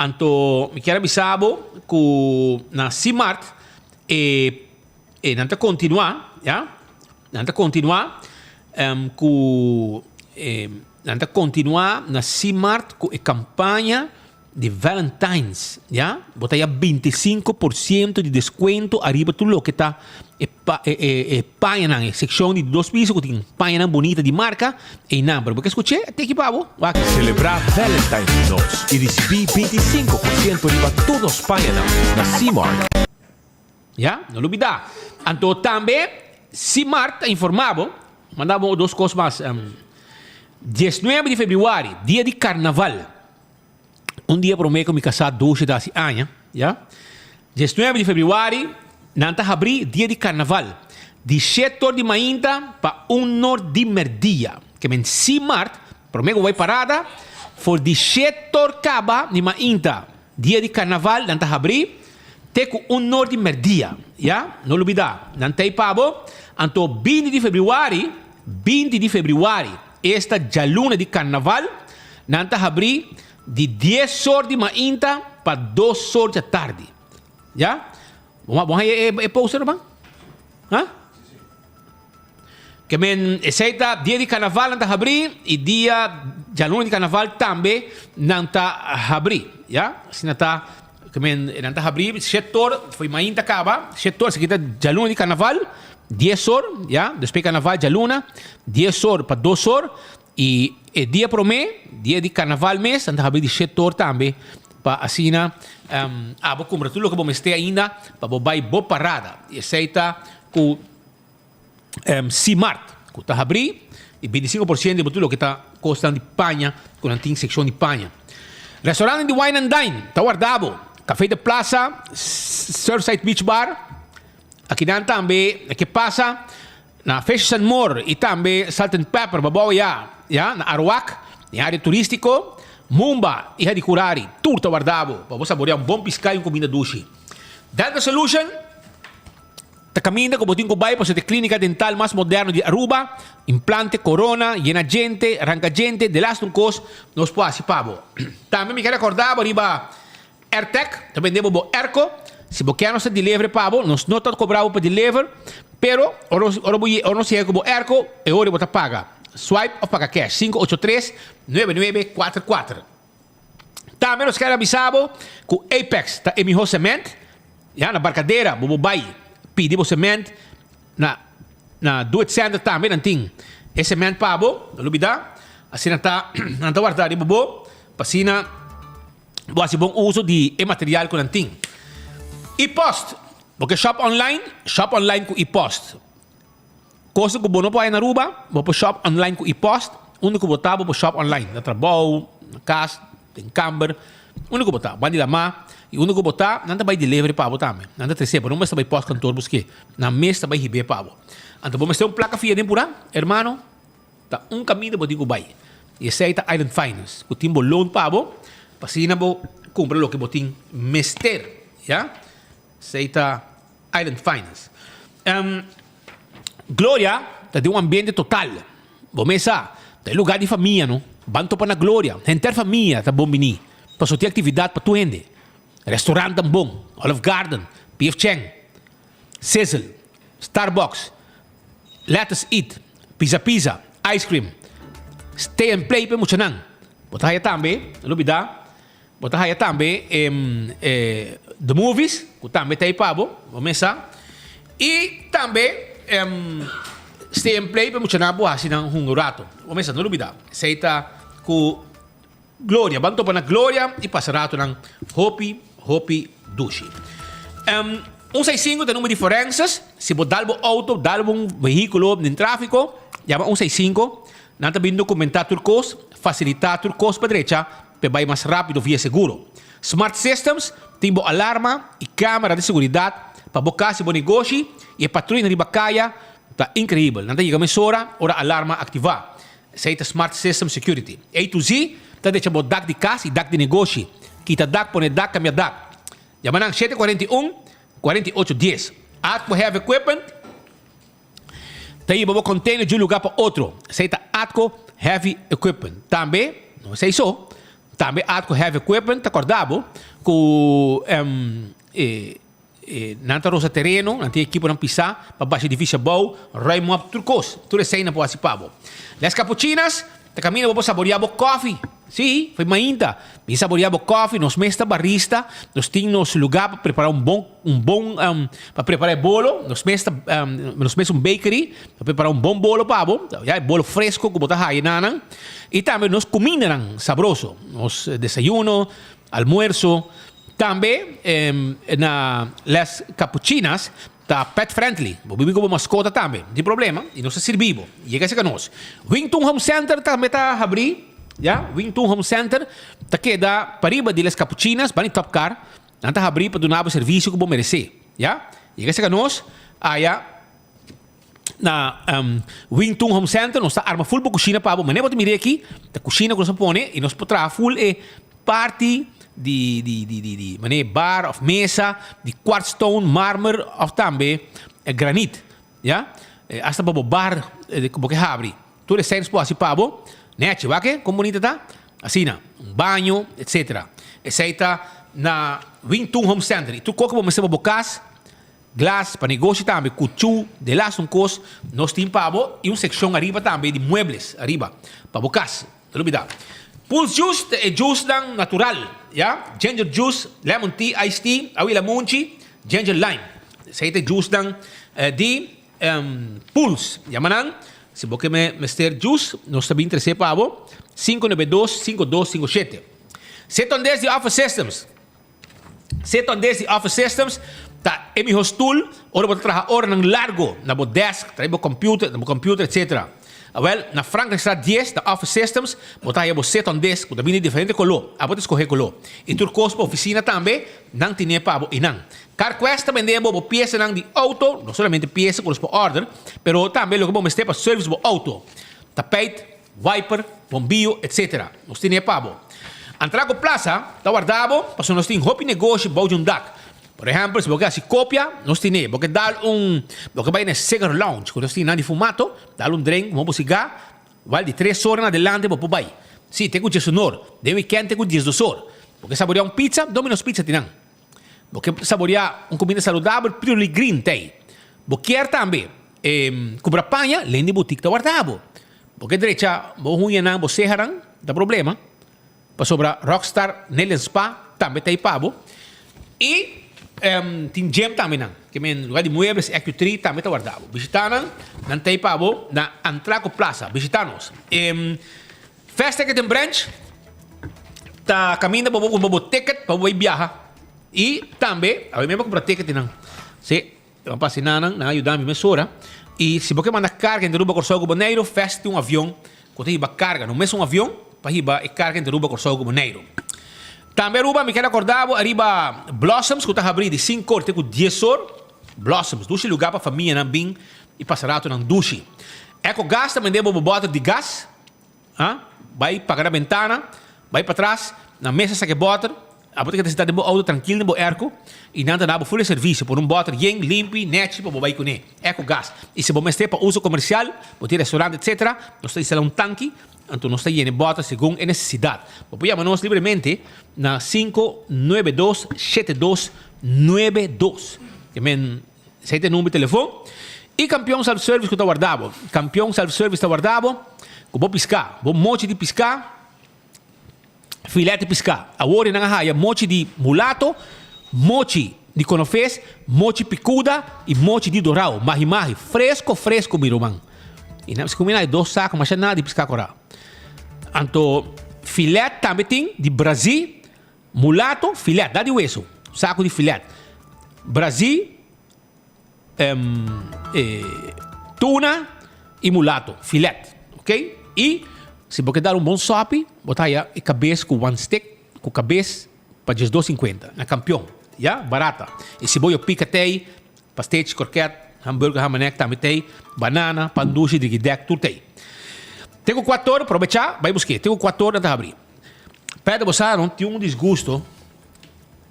Anto mi chiara bisabo ku na Simart e nanta continua, ya? Nanta continua nanta continua na Simart ku e campanha de Valentine's, ya? Botaya 25% de desconto arriba tudo lo que tá paia seção de 2 pisos que tem paia bonita de marca e number. Porque escutei até que pavo. Celebrar Valentine's nós e receber 25% riba todos os paia na Simart. Ya, não olvida. Então também Simart informavo, mandava 2 coisas mais. 19 de fevereiro, dia de carnaval. Dia para mim que me casar 12 anos, já? 19 de fevereiro, nanta abrir dia de carnaval. De 7 horas de manhã para 1 hora de merdia. Que men Simart, para mim vai parada, for de 7 horas caba de manhã, dia de carnaval, nanta abrir, teco 1 hora de merdia, já? Não olvidar. Nanta aí pabo, anto 20 de fevereiro, esta já luna de carnaval, nanta abrir de 10 horas de manhã para 2 horas da tarde. Já? Vamos aí, é poster, bang? Hã? que men aceita dia de carnaval não tá abrir e dia de luna de carnaval também não tá abrir, já? Assim tá que men não tá abrir, setor foi mais acaba, setor se kita de luna de carnaval 10 horas, já? Depois carnaval de luna 10 horas para 2 horas e dia pro mês, dia de carnaval mês, não tá abrir de setor também para assim vou comprar tudo que vou mestre ainda para vou vai boa parada e aceita com Cimart, que está a abrir, e 25% de tudo que está custando de panha, com a secção de panha. Restaurante de Wine and Dine, está guardado. Café de Plaza, Surfside Beach Bar. Aqui dentro também, que passa na Fish and More e também Salt and Pepper, babaw ya, na Arawak, em área turístico. Mumba, Iha de Curari, tudo está guardado. Para você saborear bom piscai e comida duche. Dental Solution, ta caminha como tinha vai para a clínica dental mais moderna de Aruba, implante, corona, llena gente, arranca gente, de last cos, nos pode pavo. Também me quero recordar, riba AirTech, também devo bo Erco, se você quer nossa delivery pavo, nós não estamos cobrando para delivery, pero ora se é como Erco, e ora você paga. Swipe ou paga cash, 583-9944. Também nós quero avisar que o Apex está em cement, na barcadeira, vou vai pedir cement na do it center também não tem esse cement pabo não duvida assim não está guardado bobo passina boa bom uso de material que não tem e-post porque shop online com e-post coisa que não pode na Aruba vou para shop online com e-post único botava para shop online na trabalho na casa em Camber único botava bandi da má e o único botar, não vai delivery para botar, não vai trazer, não vai pós cantor busque, na mesa vai receber para bo. Então vamos ter placa fia de pura, hermano, tá caminho de botigo vai. E esse aí tá Island Finance, o timbo loan para bo, pasina bo compra lo que botin mester, já? Esse aí tá Island Finance. Glória, tá de ambiente total. Vamos tá lugar de família, não? Banto para na Glória, enter família, tá bom bini. Para ter atividade para tu ende. Restaurante bom, Olive Garden, P.F. Chang, Sizzle, Starbucks, Let Us Eat, Pizza, Ice Cream, Stay and Play, muito nang. Botahaya também, não duvida. Botahaya também, The Movies, que também tem pabo, vamos lá. E também, Stay and Play, muito nang, boa, assim, um rato. Vamos lá, não duvida. Seita com Glória, banto para na Glória e passarato ng Hopi Dushi. 165 tem número de diferenças. Se você dalbo auto, dalbo veículo no tráfico, chama 165. Não está bem documentar turcos, facilitar turcos para direita, para vai mais rápido via seguro. Smart Systems tem alarma e câmera de segurança para bocar se bom negócio e a patrulha de bacaia está incrível. Não tem que hora alarma ativar. Essa é a Smart System Security. A to Z, está deixando o DAC de casa e DAC de negócio. Kita DAC, põe DAC, cambia DAC. Yamanang 741-4810. Atco Heavy Equipment. Taí vou container de um lugar para outro. Aceita Atco Heavy Equipment. Também, não sei só, também Atco Heavy Equipment, tá acordado? Com nanta rosa terreno, nanta equipo não pisar, para baixo edifício bom, raimo up turcos. Tudo isso aí não pode ser pavo. Las cappuccinas, tá caminho vou saborear o coffee. Sim, foi mainda. Me saborear o coffee, nós mesmo barista, nós tínhamos lugar para preparar para preparar bolo, nós mesmo bakery, para preparar bom bolo pavo, já bolo fresco que botar aí nanan. E também nós comida sabroso, nós desayuno, almuerzo, também na las cappuccinas tá pet friendly, bebemos como mascota também, não tem problema, e nós servimos, e é que se nós. Wington Home Center também tá abrir. Ya, Wington Home Center, tá queda pariba de las cappuccinas, bani top car, nanta abrir para donar o serviço que bom merecer, ya? E que se nós, na Wington Home Center, nós tá arma full para cozinha para mas nem pode mirar aqui, a cozinha que nós põe e nós potrá full parte de mané bar of mesa, de quartzstone, mármore of também granite, ya? Hasta para bar que abre, tudo isso é assim para Nete, wake, como bonita tá? Assim, banho, etc. Essa aí tá na Wington Home Center. E tu coca vamos ser bocas glass, para negócio também, cuchu, de lá um cos, nós temos pavo e uma seção arriba também de muebles, arriba, para bocas, não olvidar. Pulse juice é juice natural, yeah? Ginger juice, lemon tea, iced tea, awila munchi, ginger lime. Esse é juice de pulse, yamanang, se você mister juice, nós também interessa pavo, 592-5257. Setondes de Office Systems. Setondes de Office Systems, tá em meu stool, ora você trabalha hora ng largo, na bo desk, trabalha computer, etc. Well, na Franklin Street 10, da Office Systems, você tem setondes, que também é diferente color, a você escolher color. E turcos para oficina também, não tem para e não. CarQuest também tem peça de auto, não somente peça que para order, pero também o que vamos ter para service para auto, tapete, wiper, bombillo, etc. Nós temos para Antrago Plaza, está guardado, para nós temos hobby negócio para um DAC. Por exemplo, se você copia, nós temos, porque dá porque vai na cigar lounge, quando nós temos nada de fumato, dá drink, vamos cigar, vale de 3 horas adelante para vai. Sim, tem que ter sonor, de weekend tem que ter 2 horas. Porque saborear pizza, Domino's Pizza tem. Porque saborear comida saudável, Purely Green tem. Porque quer também, cobra panha, além de boutique está guardado. Porque direita, você não, você harão, dá problema. Para sobrar Rockstar, Nelen Spa, também tem pavo. E tem gem também, que é lugar de muebles, EQ3, também está guardado. Visitaram, não tem pavo, na Antraco Plaza. Visitanos. Festa que tem branch, tá caminhando para o ticket, para o viajar. E também, a mesma compra ticket, não. Se vamos passar na ajudar a mesura. E se você manda carga em Aruba Corsogo Boneiro, festa tem avião, quando você carga no mesmo avião, para riba e carga em Aruba Corsogo Boneiro. Também Aruba, me quero acordar, arriba Blossoms, que está abrindo de 5 horas, tem 10 horas. Blossoms, duche lugar para a família, não bem, e passar não duche. Eco Gás também deu uma bota de gás, vai pagar a ventana, vai para trás, na mesa saque bota, a bota que está de auto tranquilo, de erco, e nada dá full serviço, por bota bem limpo, net, para vai com ele. Eco Gás. E se você para uso comercial, para ter restaurante, etc., nós temos tanque, então nós temos bota segundo a necessidade. Você chamar-nos livremente na 592-7292, que é o número de telefone. E Campeão Self-Service que está guardado. Campeão Self-Service está guardado, que vou piscar, vou monte de piscar, filete piscar. Agora na raia, mochi de mulato, mochi de conofés, mochi picuda e mochi de dourau. Mahi, fresco, miromão. E se combinar 2 sacos, mas nada de piscar corá. Então, filete também tem de Brasil, mulato, filete, dá de hueso, saco de filete. Brasil, tuna e mulato, filete, ok? E se você dar bom sope, botar aí a cabeça com one stick, com cabeça para $2,50 na Campeão, barata. E se você pica tem, pastéis, croquete, hambúrguer, hamanek, também tem, banana, panduche, digidec, tudo tem. Tenho 4 horas, aproveitar, vai buscar. Tenho 4 horas para abrir. Pede você, não tem desgosto,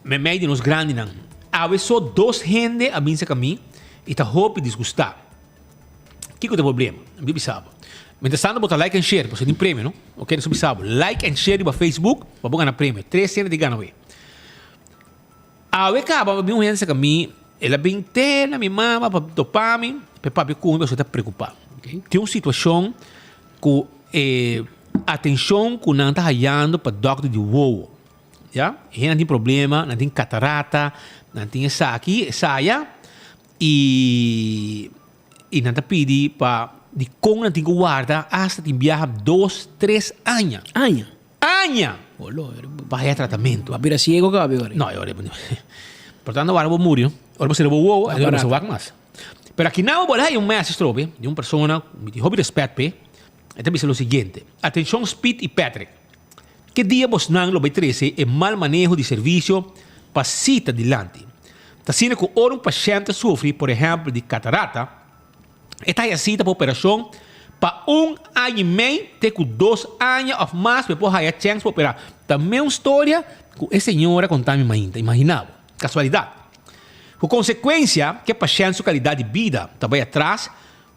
me meio de nos grandes, não. Há vezes só 2 gente a vir a mim e está roupa desgostar. O que é o problema? Não me sabe. Mientras tanto, bota like and share, porque tem prêmio, não? Ok, não sabe. Like and share no Facebook, para ganhar prêmio. 3 cento de ganhar. A vez acaba, me gente a mim, ela bem na minha mama, para topar-me, para papai comigo, eu estou preocupado. Okay? Tem uma situação com atenção que não está raiando para o doctor de voo. E não tem problema, não tem catarata, não tem essa aqui, saia, e não está pedindo para de como não tem que guardar hasta tem viajar 2-3 anos. Anos? Para tratamento. Para virar ciego, cabe agora? Não, portanto, agora vou morrer. Agora você levou o agora você vai mais. Mas aqui não, vou lá, um mestre de uma pessoa, de hobby respeito, então diz o seguinte: atenção, Speed e Patrick. Que dia você não lo vai trazer é mal manejo de serviço para cita adiante. Está sendo que um paciente sofre, por exemplo, de catarata, está a cita para operação para 1 ano e meio, até com 2 anos ou mais, depois há a chance para operar. Também uma história que a senhora contava ainda, imaginava, casualidade. Com consequência, que a paciente, sua qualidade de vida, também atrás,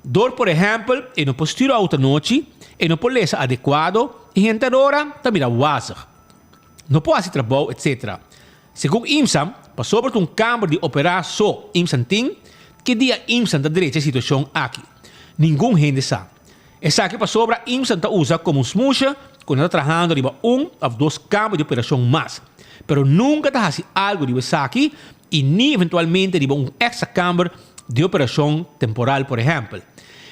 dor, por exemplo, e não postura alta noite, e não pode ser adequado, e entre hora, também a wasa. Não pode ser trabalho, etc. Segundo IMSA, para sobre um câmara de operar só imsan ting, que dia imsan da direita situação aqui. Ninguém gente sabe. Essa aqui para sobre imsan tá usa como smusha, quando está trabalhando riba ou dois câmaras de operação mais. Pero nunca está fazendo algo de essa aqui e nem eventualmente riba extra câmara de operação temporal, por exemplo.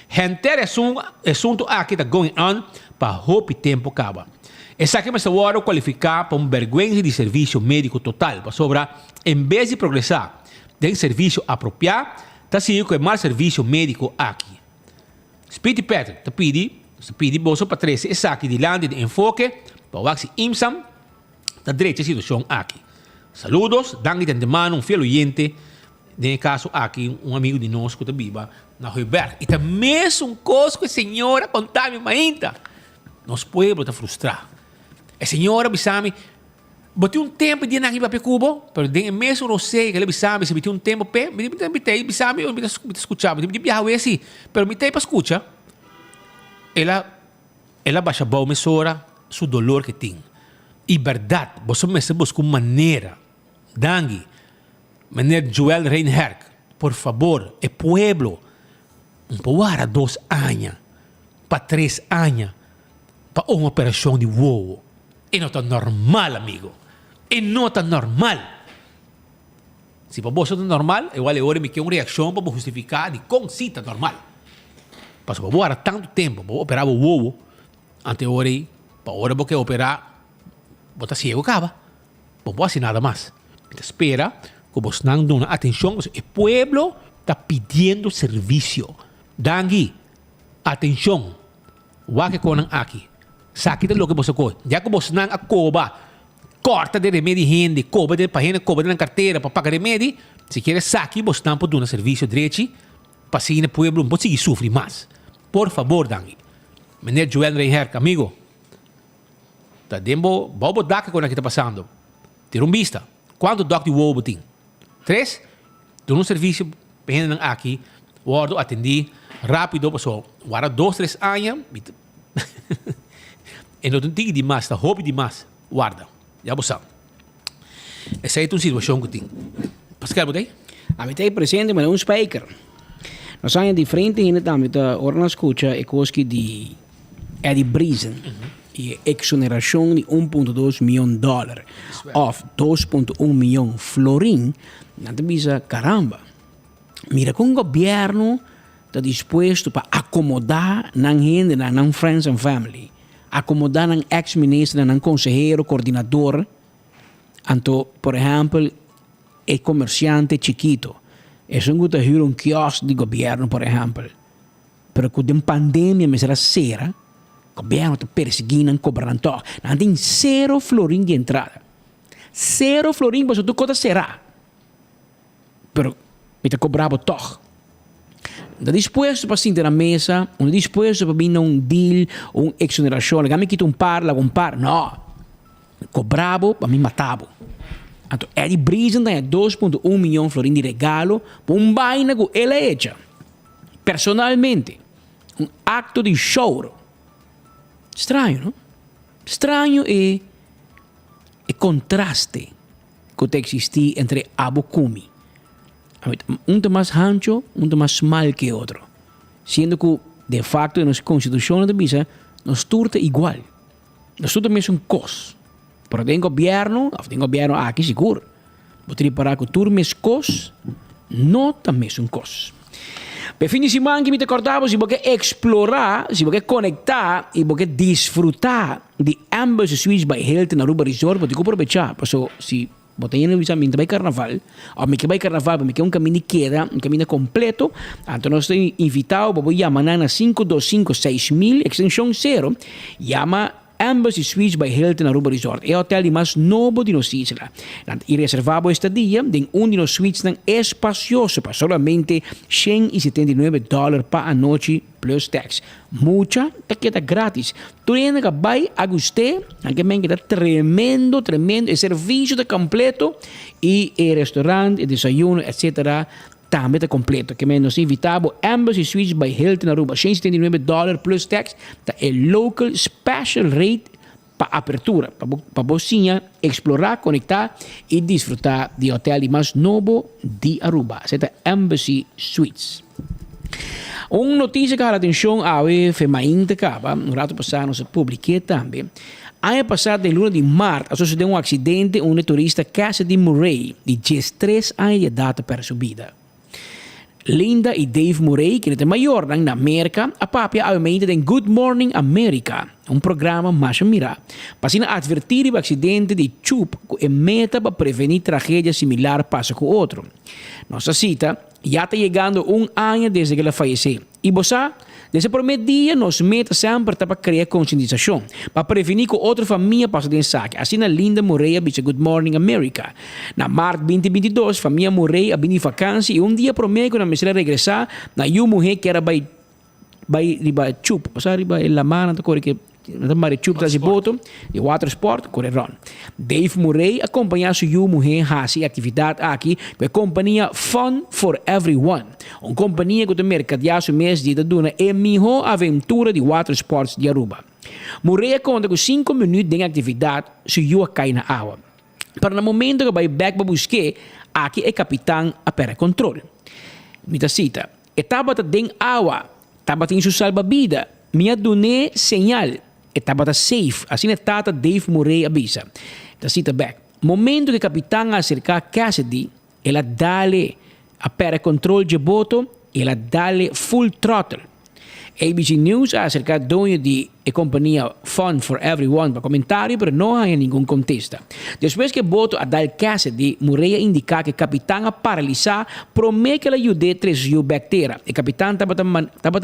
Gente assunto aqui está going on para hope tempo acaba. Essa aqui é uma qualificar para vergonha de serviço médico total, para sobrar, em vez de progressar de serviço apropriado, está seguindo com o mau serviço médico aqui. Speedy Petro, te pedi bolso para trazer essa aqui de lande de enfoque, para o axi imsam, da direita situação aqui. Saludos, danke de antemano, fiel oyente, nesse caso aqui, amigo de nós que está viva na Roiberg. E também um coisa que a senhora contava ainda. Nosso povo está frustrado. A senhora bisame, botei tempo de na riba pe cubo, pero den mesmo não sei que ele bisame, se botei tempo pe, me bisame, eu me escuchar, me viajar assim, pero me tem para escuchar. Ela baixa boa mesora, su dolor que tem. E verdade, você me busca uma maneira, dangue, maneira Joel Reinhardt, por favor, é pueblo, para 2 anos, para 3 anos, para uma operação de voo. E não está normal, amigo. E não está normal. Se para você está normal, eu vou me que uma reação para justificar de como se está normal. Mas para você tanto tempo, para operar o voo, ante hora para hora porque operar, você ciego acaba. Não pode fazer nada mais. Então, espera que você não dê atenção. O pueblo está pedindo serviço. Dangui, atenção. O que conan aqui. Sakit lo que você coi. Já que você não acoba, corta de remédio gente, coba de página, coba de carteira para pagar remédio. Se quer saque, você não pode dar um serviço direito para seguir no pueblo, não pode seguir sofrer mais. Por favor, Dangi. Menino Joel Reinhardt, amigo. Tá dembo, bobo daca com o que está passando. Ter vista. Quanto doc de wobo tem? 3? Dou um serviço para aqui, guardo, atendi, rápido, passou. Agora 2, 3 anos. E não tem demais, está hobby demais. Guarda. Já você sabe. Essa é uma situação que tem. Pascal, botei? A mim tem presente, mas é speaker. Nós somos diferentes em também. Agora nós escuta é coisa de Eddie Breezen. E exoneração de $1.2 milhão. Of 2.1 milhão florin. Não te bisa, caramba. Mira, com o governo está disposto para acomodar na gente, na friends and family. Acomodar ng ex-ministro, ng consejero, coordinador, anto, por exemplo, el comerciante chiquito. Eso no gusta un kiosco de gobierno, por ejemplo. Pero con la pandemia, me será cera, el gobierno te perseguindo, cobrando todo. No tem 0 florín de entrada. 0 florín, pues tu cosa será. Pero me te cobraba todo. Está disposto para sentar na mesa, não está disposto para vir um deal, uma exoneração. Ele me quita par. Não. Cobrava para me matar. Então, Eddie Breezen tem 2.1 milhão florin de regalo para vaina que ele é hecha. Personalmente. Acto de show. Estranho, não? Estranho é o contraste que existe entre Abu Kumi. Um é mais ancho, um é mais mal que o outro. Sendo que, de facto, na Constituição da Bisa, nos turta igual. Nos turta mesmo cos. Pero tem governo aqui seguro. Você reparar que turta mesmo cos, não está mesmo cos. Para fim de semana que me acordava, se você explorar, se você conectar e você desfrutar de Embassy Suites by Hilton na Aruba Resort, você pode aproveitar. Se botei no avisamento vai carnaval, ou me que vai carnaval, me que um caminho queda, um caminho completo, então nós estamos invitados para chamar na 525-6000, extensão 0, chama Embassy Suites by Hilton na Aruba Resort. É o hotel mais novo de nossa isla. E reservamos este dia em de nos suites espacioso para solamente $179 para a noite plus tax. Mucha taqueta grátis. Tu ainda que vai a você, aqui me queda tremendo, o serviço de completo e o restaurante, o desayuno, etc. também está completo. Que nos invitamos Embassy Suites by Hilton Aruba, $179 plus tax. Tá é local special rate para apertura, para você explorar, conectar e desfrutar do hotel mais novo de Aruba, é Embassy Suites. Uma notícia que a atenção a feminina acaba, um rato passado se publiquei também. Ano passado, em luna de março, sucedeu um acidente onde o turista Cassidy Murray, de 13 anos de idade, perdeu sua vida. Linda e Dave Murray, que é maior na América, a papia aumenta em Good Morning America, um programa mais mirar. Para advertir o acidente de chup e meta para prevenir tragédia similar passa com outro. Nossa cita já está chegando ano desde que ela faleceu. E você, desde o primeiro dia, nos meta sempre para criar conscientização, para prevenir que outra família passe de saque. Assim, a Linda Murray a Good Morning America. Na março 2022, a família Murray a de vacância e dia promete que na mesa regressar na mulher que era by chup, ou seja, la mano, que na chup da boto, de water sport, correron. Dave Murray acompanha sua mulher a atividade aqui com a companhia Fun for Everyone, uma companhia que mercadeia o mês de duna e melhor aventura de water sports de Aruba. Murray conta com 5 minutos de atividade se you cai na água. Para no momento que vai back para buscar, aqui é capitão a pera controle. Mita cita, etapa de água, estava em sua salva-vida, minha dune señal, estava safe, assim tata Dave Murray avisa. Da cita back. Momento que o capitão acerca Cassidy, ela dale a pera controle de boto, ela dale full throttle. ABC News acerca dono de companhia Fun for Everyone para comentário, mas não há nenhum contesta. Depois que boto a dar Cassidy, Murray indica que o capitão a paralisar, promete que ele ajude a trazer o bactéria. O capitão estava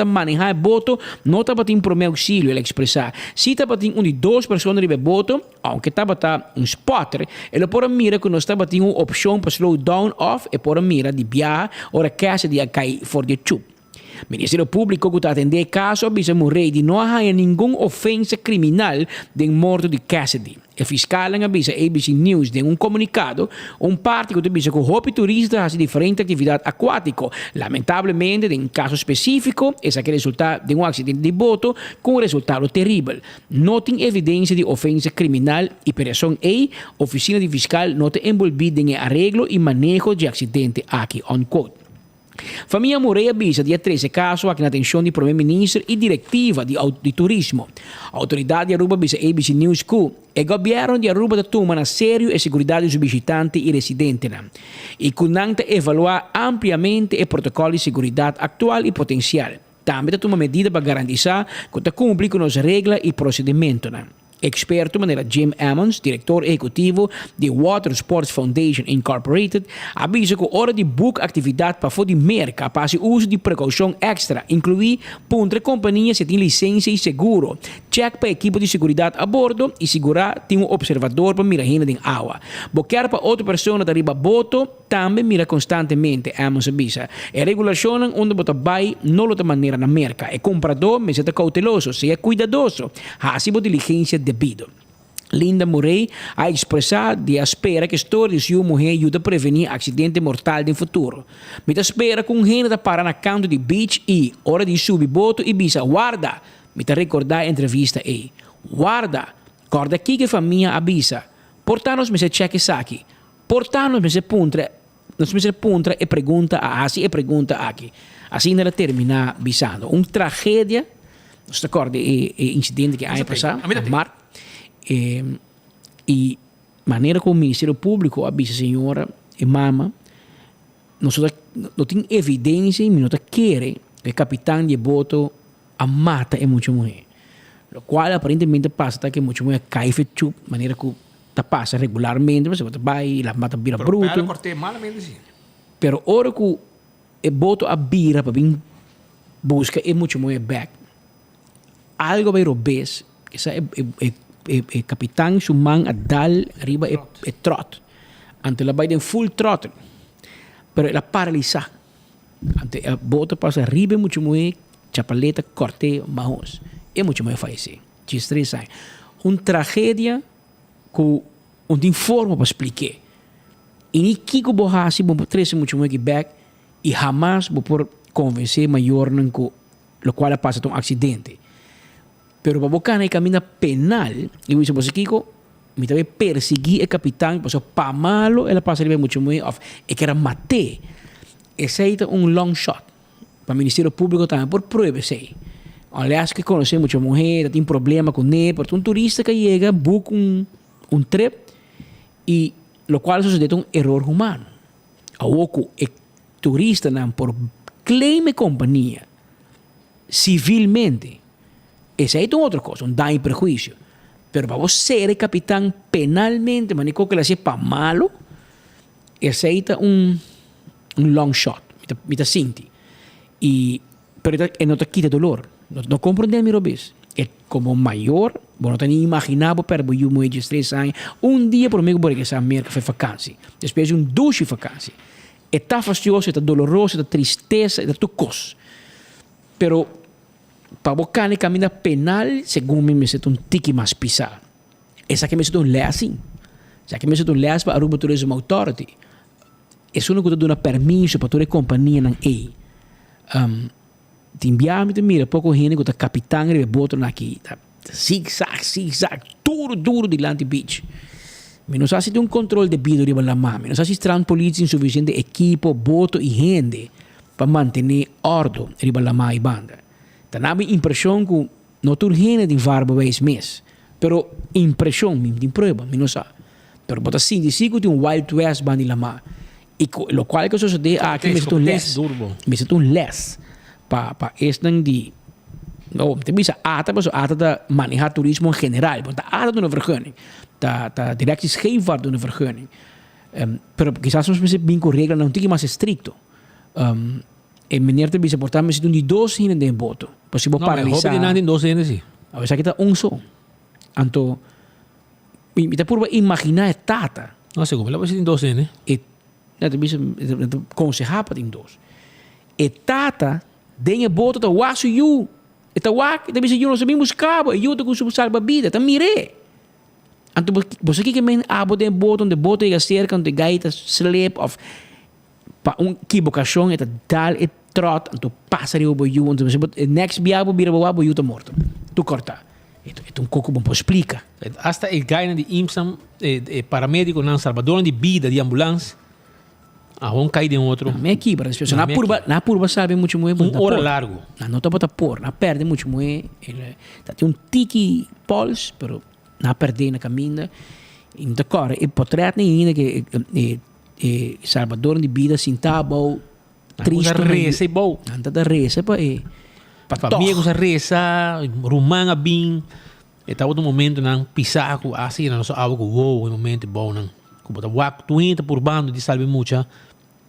a manejar o boto, não estava a prometer auxílio, ele expressar. Se estava a de 2 pessoas no boto, aunque estava um spotter, ele pode mirar que não estava a uma opção para slow down off e pode mirar de viajar, ou a Cassidy a cair fora de chup. O Ministério Público que está atendendo o caso avisa Murray de não há nenhuma ofensa criminal de morte de Cassidy. O fiscal avisa ABC News de um comunicado, parte que avisa que o turista faz diferente atividade aquática. Lamentavelmente, em caso específico, esse é o resultado de um acidente de boto com um resultado terrível. Não tem evidência de ofensa criminal e, por razão a oficina de fiscal não está envolvida em arreglo e manejo de acidente aqui, unquote. Família Murray avisa dia 13 caso aqui na atenção do primeiro-ministro e diretiva de turismo. A autoridade de Aruba avisa ABC News que o governo de Aruba toma na sério a segurança dos visitantes e residentes e que não evaluar ampliamente o protocolo de segurança atual e potencial. Também toma medidas para garantizar que cumpre com as regras e procedimentos. Experto maneira Jim Ammons, diretor executivo de Water Sports Foundation Incorporated, avisa que a hora de book atividade para fora de merca para o uso de precaução extra, incluir puntre companhia se tem licença e seguro, check para equipo de segurança a bordo e segurar tem um observador para mirar em água. Boquear para outra pessoa da riba boto também mira constantemente, Ammons avisa. A regulação onde bota vai não outra maneira na merca. É comprador, mas é cauteloso, seja cuidadoso, hasibo diligência devido. Linda Murray ha expressado de espera que a história de sua mulher ajuda a prevenir acidente mortal no futuro. Me espera que um gente para na canto de beach e hora de subir boto e bisa guarda. Me recordar a entrevista aí. Guarda. Corda aqui que a família avisa. Portanos me se cheque aqui. Portanos me se puntra. Nos me se puntra e pergunta a assim e pergunta aqui. Assim ela termina bisando. Uma tragédia. Não se acorda o incidente que há passado. Mar. E maneira como o Ministério Público avisa a senhora e mama, não tem evidência e não quer que o capitão de boto a mata é muito mulher. O qual aparentemente passa que muita mulher cai feito maneira que passa regularmente, mas você vai e a mata vira bruto. Pero cortei malamente sim. Pero ora que o boto a vira para vir busca é muito mulher back. Algo vai robes, essa é capitão suman a dal arriba e trot. Ante la vai den full throttle. Pero ela paralisa. Ante a bota passa arriba muito mulher, chapaleta corte mahos. É muito mulher falece. G3 tragédia que um informa para explicar. E nem que borrasi bom três muito mulher back e jamás vou por convencer maior não que o qual passa um acidente. Pero para buscar na camina penal, e você pode Kiko, me também perseguir o capitão, porque para malo ela passa bem muito muito off. E que era mate. Esse aí é long shot. Para o Ministério Público também por prova sei. Aliás, que conhece muita mulher, tem problema com ele, porque turista que chega, busca trip e lo qual sucede error humano. A oco é turista não por claim companhia civilmente. Essa aí é outra coisa, dano e prejuízo. Pero para você ser capitão penalmente, manico que ele seja malo, esse aí é long shot. Me tá senti. Pero não te quita dolor. Não compreende, Robis. É como maior, não tem imaginado para eu me estressar. Dia por mim, porque essa merda foi vacância. Depois de 2 vacância. É tá fastidioso, é tá doloroso, é tá tristeza, é tá coisa. Pero para buscar na caminho penal, segundo me sinto tique mais pisado. Essa que me sinto lei assim. Essa que me sinto lei para a Aruba Tourism Authority. Isso não é dar permisso para toda a companhia não é. Timbiame te mira pouco gente que tá capitão de boto aqui, tá zig-zag, duro delante do beach. Mas não sei se tem controle devido de la mãe, não sei se traz polícia suficiente equipo, boto e gente para manter ordem de la mãe banda. Tá na minha impressão que não tem gente de varba vez mês, pero impressão, tem prova, não sei. Pero bota assim, de que tem Wild West banda de la mãe. E lo qual que sucede aqui me sinto less. Pa este di te bisa ata da manejar turismo em geral, want ata de uma vergunning, da directies geven de uma vergunning. Pero quizás ons mensen bingo regla não tem mais estricto. E meneer te bisa portar mensen doen die 2 hinnen de boto. Possible paralisar. Hobby de 2 hinnen sim. A veces kita so. Anto me te purba imaginar tata. Não sei como ela vai ser em 2 hinnen. E te bisa aconsejar para em 2. E tata denha boto ta wasu you. Eta wak, ta bisa you no sabing buscabo, you ta kusu salva vida, ta mire. Anto você que men abo de boto e cerca de gaita slip of pa equivocação eta dal e trot anto passa de obo you, anto next biabo bira boabo you ta morto. Tu corta. Então coco bom explica. Hasta el gaina de IMSAM paramédico na salvador de vida de ambulância. Um cai de outro. Na aqui, para as pessoas. Na curva sabe muito muito. Hora largo. Não está para pôr. Na perde muito muito. Tem tique pulse, pero na perde na caminha. Então, corre. E portrait nem ainda que Salvador de vida sintabo triste. Na reza e bom. Anda da reza para para mim com a reza, rumanga bem. Está outro momento não pisar com assim na nossa algo wow, momento bom não. Como está wak 20 por bando de salve mucha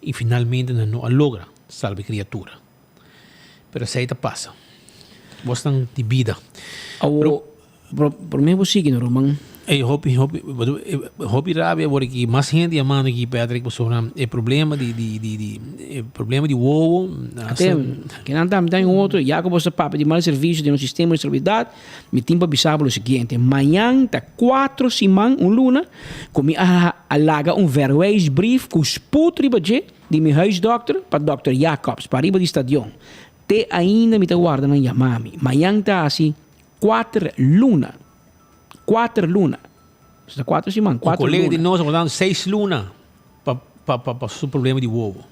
e finalmente não logra salve criatura. Pero se aí passa. Bostan de vida. Por mim você que no Roman. Hopi rabia porque mais gente amando aqui Patrick pessoa é problema de ovo. Até que não tem outro, já que você papo de mal serviço de um sistema de estabilidade, me tempo bisava o seguinte, amanhã tá 4 semanas luna, comi alaga verweis brief com sputri budget de meu huisdokter para Dr. Jacobs para riba de stadion. Te ainda me tá guardando na Yamami. Amanhã tá assim 4 luna. 4 luna. 4 semanas, 4 luna. O colega de nós está dando 6 luna para o problema de ovo.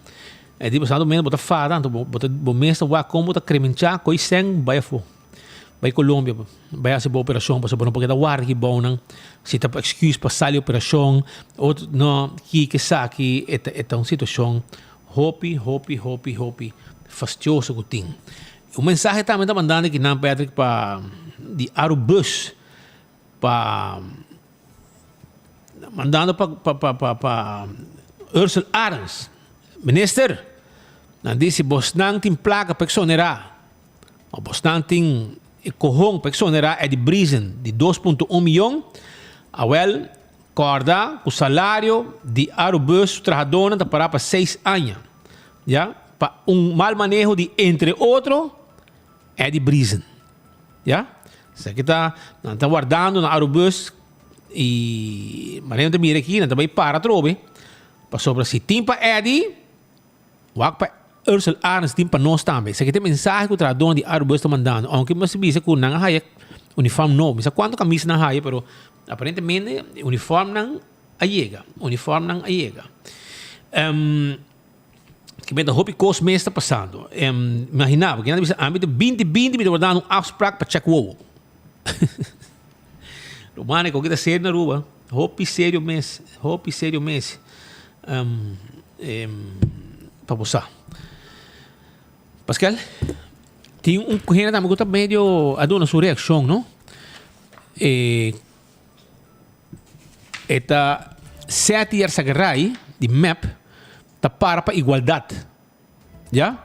É tipo, santo mesmo, bota fada, bota bomesta, como bota cremenchar, coi sem, vai fo. Vai Colômbia, vai fazer boa operação, para saber porque da guarda que bom não. Se tá excuse para sair operação, ou não, que sabe que é uma situação hopi fastidioso que tem. O mensagem também está mandando aqui na Patrick para de Arubus mandando para Ursula Arens. Minister, não disse Bosnan tem placa personera. O Bosnan tem corrão personera é de Brisen de 2.1 milhão. Awel, corda, o salário de Arubus trabalhadora está para 6 anos. Já? Para mal manejo de entre outros é de Brisen. Já? Isso aqui está guardando na Arubus e Mariana de mira aqui, também para trobe. Para sobre se timpa Eddie, wak para Ursula Arns timpa nós também. Isso aqui tem mensagem que o tradutor de Arubus está mandando. Aunque você visse que não é uniforme novo. Misa quanto camisa na haia, pero aparentemente uniforme não ayega. Uniforme não ayega. Que met een hoop koos mee está passando. Imaginava, que nada a mim de 2020 me dando um afspraak para check wow. Romane, que kita ser na rua, hopi sério mês. Para passar. Pascal, tem corrente também que está meio a dona sua reação, não? Eta 7 years agarrai de map tá para igualdade. Já?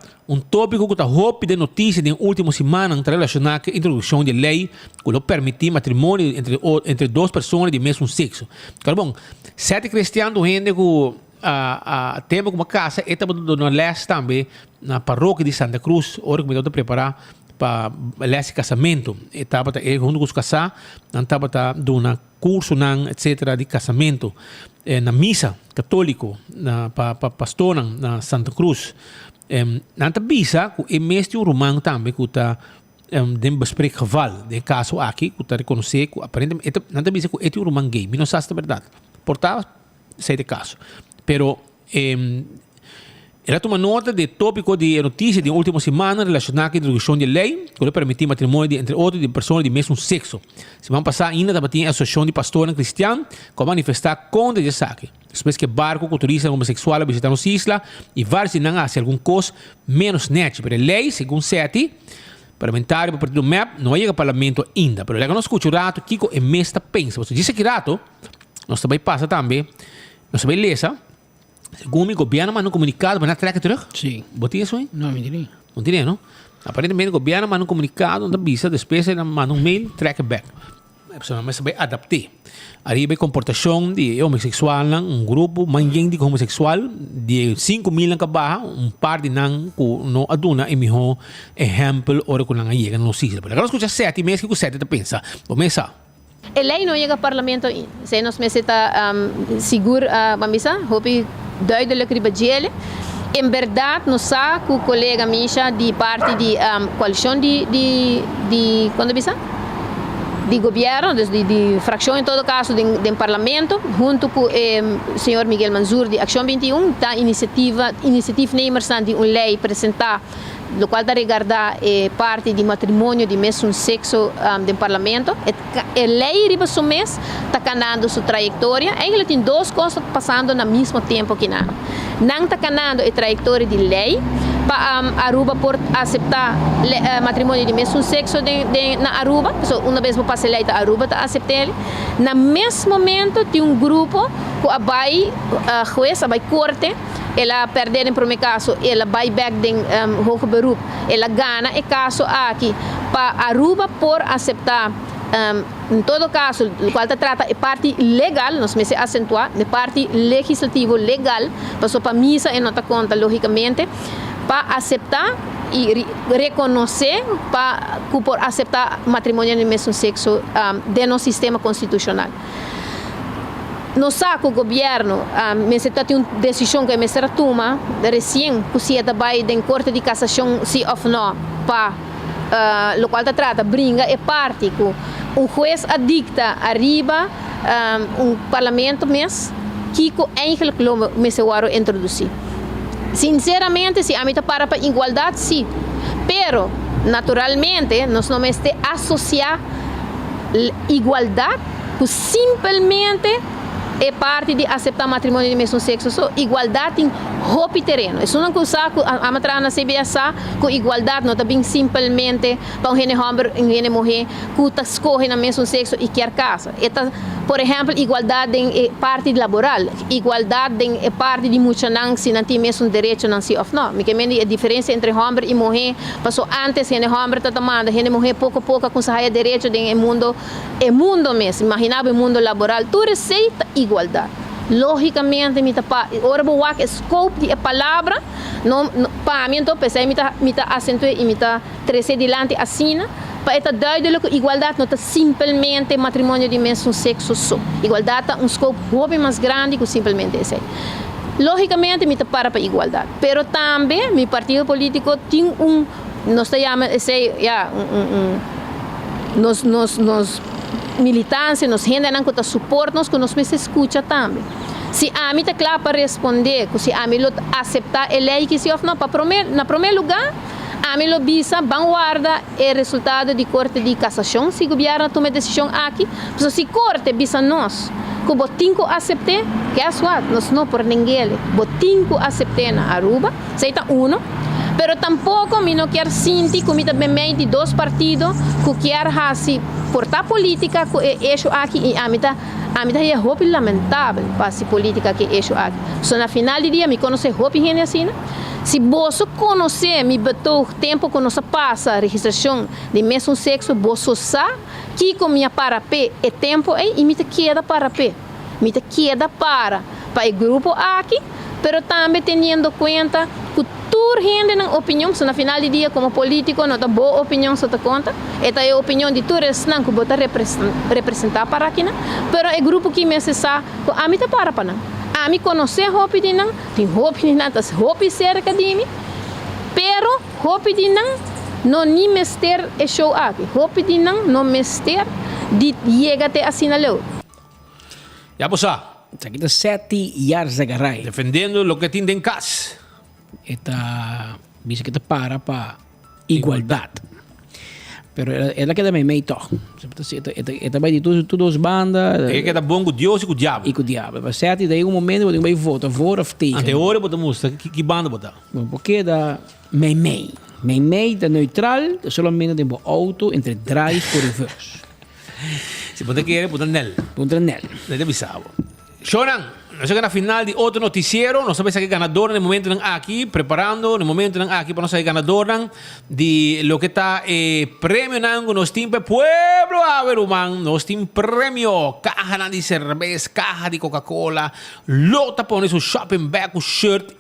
Tópico que está roupa de notícia de última semana relacionado com a introdução de lei que permite matrimônio entre duas pessoas de mesmo sexo. Claro, bom, 7 cristianos gente que tema como casa e estava no leste também na paróquia de Santa Cruz, hora que me estou preparar para leste casamento. Estava junto com os casar, estava dando curso etc de casamento na missa católico para pastor na Santa Cruz. Nanta bisa que é mesmo romano também que está den bespreek geval de caso aqui que está reconhecer que aparentemente nanta bisa que é romano gay, não sabe se é verdade. Portanto, sei de caso. Pero ela toma nota de tópico de notícia de última semana relacionado com a introdução de lei que permite matrimônio entre outras pessoas de mesmo sexo. Semana passada ainda também a associação de pastores cristianos que manifestar contra esse saque. Depois que barco que autoriza homossexual a visitar nossa isla e vários não fazem alguma coisa menos net. Mas a lei, segundo Seti, parlamentar para o partido MEP, não chega ao parlamento ainda. Mas nós escutamos o rato, Kiko é mesta pensa. Você disse que rato, nós também passa também, nós também lesa, segundo o governo manda um comunicado para não trazer terug. Sim. Botinha isso aí? Não, mentira. Não tinha, não? Aparentemente o governo manda um comunicado, não avisa, depois ele manda um mail, track back. A pessoa vai saber adaptar. Arriba a comportação de homossexual, grupo, manhã de homossexual, de 5 mil na barra, par de não no aduna e melhor exemplo, ora que não chega no sítio. Agora escuta 7 meses que o 7 pensa. Começa. A lei não chega ao parlamento, se nós meses está seguro, vamos dizer, hope duidelijk ribadjele. Em verdade, nós sabemos que o colega Misha de parte de coalição de quando bisa? De governo, de fração em todo caso do parlamento, junto com o senhor Miguel Manzur de Ação 21, da iniciativa nemers de uma lei apresentar, o qual está regardar parte de matrimônio de mesmo sexo do parlamento. A lei riba su mês está canando sua trajetória. Eigenlijk tem duas coisas passando no mesmo tempo que não. Não está canando a trajetória de lei para Aruba por aceitar matrimônio de mesmo sexo na Aruba. So, uma vez que passa a lei da Aruba está aceitando. No mesmo momento tem grupo que a juez, a corte, ela perde em primeiro caso, ela vai back em hoge beroep, ela ganha o caso aqui para Aruba por aceitar. Em todo caso, o qual trata a parte legal, nós me acentuar, a parte legislativo legal, para missa e nota conta, logicamente, para aceitar e reconhecer para por aceitar matrimônio de mesmo sexo de nosso sistema constitucional. Nós sabemos que o governo, tem uma decisão que a toma, recém, que se vai em corte de cassação, sim ou não, para o qual trata, brinca é parte que juez adicta arriba parlamento mesmo, que eigenlijk me se waro introduzir. Sinceramente, se a mim para igualdade, sim. Pero, naturalmente, nós não estamos associar igualdade com simplesmente é parte de aceitar matrimônio de mesmo sexo. So, igualdade em roupa terreno. Isso não é coisa que a matrana na CBS com igualdade não está bem simplesmente para um homem e uma mulher que escolhe no mesmo sexo e quer casa. Eta, por exemplo, igualdade em parte laboral, igualdade em parte de muitos se não tem mesmo direito não se ou não. Me a diferença entre homem e mulher, passou antes que o homem está tomando, a mulher pouco a pouco com saia direito no mundo mesmo. Imaginava o mundo laboral, tudo receita igualdade. Logicamente, ora boa que scope de palavra, não para mim então pensei me tá acentuar e me tá trazer diante assim, para estar duidelijk igualdade não está simplesmente matrimônio de mesmo sexo só. Igualdade é scope muito mais grande que simplesmente esse. Logicamente, me tá para igualdade, pero também meu partido político tem nós chamamos esse nos militantes, nos gente que está suportando, que nos me escucha também. Se a mim está claro para responder, se a mim aceitar a lei que se oferece, na primeiro lugar, a mim lo bisa vanguarda o resultado de corte de cassação, se o governo toma decisão aqui, mas se corte bisa nós, que o botinco aceite, que é suave, nós não por ninguém, botinco aceite na Aruba, seita uno, pero tampouco me não quer sentir que me também de dois partidos que quer assim portar política que é isso aqui e a mim é roupa lamentável para a política que é isso aqui. So na final do dia me conhece roupa gente assim, se você conhecer me botou tempo que nós passa registração de mesmo sexo, você sabe que com minha para pé é tempo e me queda para pé, me queda para o grupo aqui, pero também tendo conta que toda gente na opinião, so na final do dia como político não dá boa opinião só te conta, esta é a opinião de todos não que bota representar para aqui, pero é grupo que me sabe, a mim te para não. A mim conhecer roupa de não, tem roupa de não, tas roupa cerca de mim, pero roupa de não nem mester é show aqui, roupa de não mester de chega até assinalou. Já posa. Aqui está 7 anos agarrai. Defendendo o que tem em casa. Esta bisa kita para igualdade. Pero ela queda meio toch. Esta vai de todas as bandas. É que é bom com Deus e com o diabo. E com o diabo. Mas certo, daí um momento você vai votar, for of take. Ante hora você mostra que banda botar. Porque da meio. Meio da neutral, solamente tem um auto entre drive e reverse. Se você quer, botar nele. Botar nele. Deve avisar. Shonan, nós chegamos na final de outro noticiero. Nós sabemos que é ganador no momento aqui, preparando no momento aqui para nós ser ganador de lo que está prêmio que nós temos pueblo Averuman. Nós temos prêmio caja de cerveja, caja de Coca-Cola, lota para o shopping bag, o shirt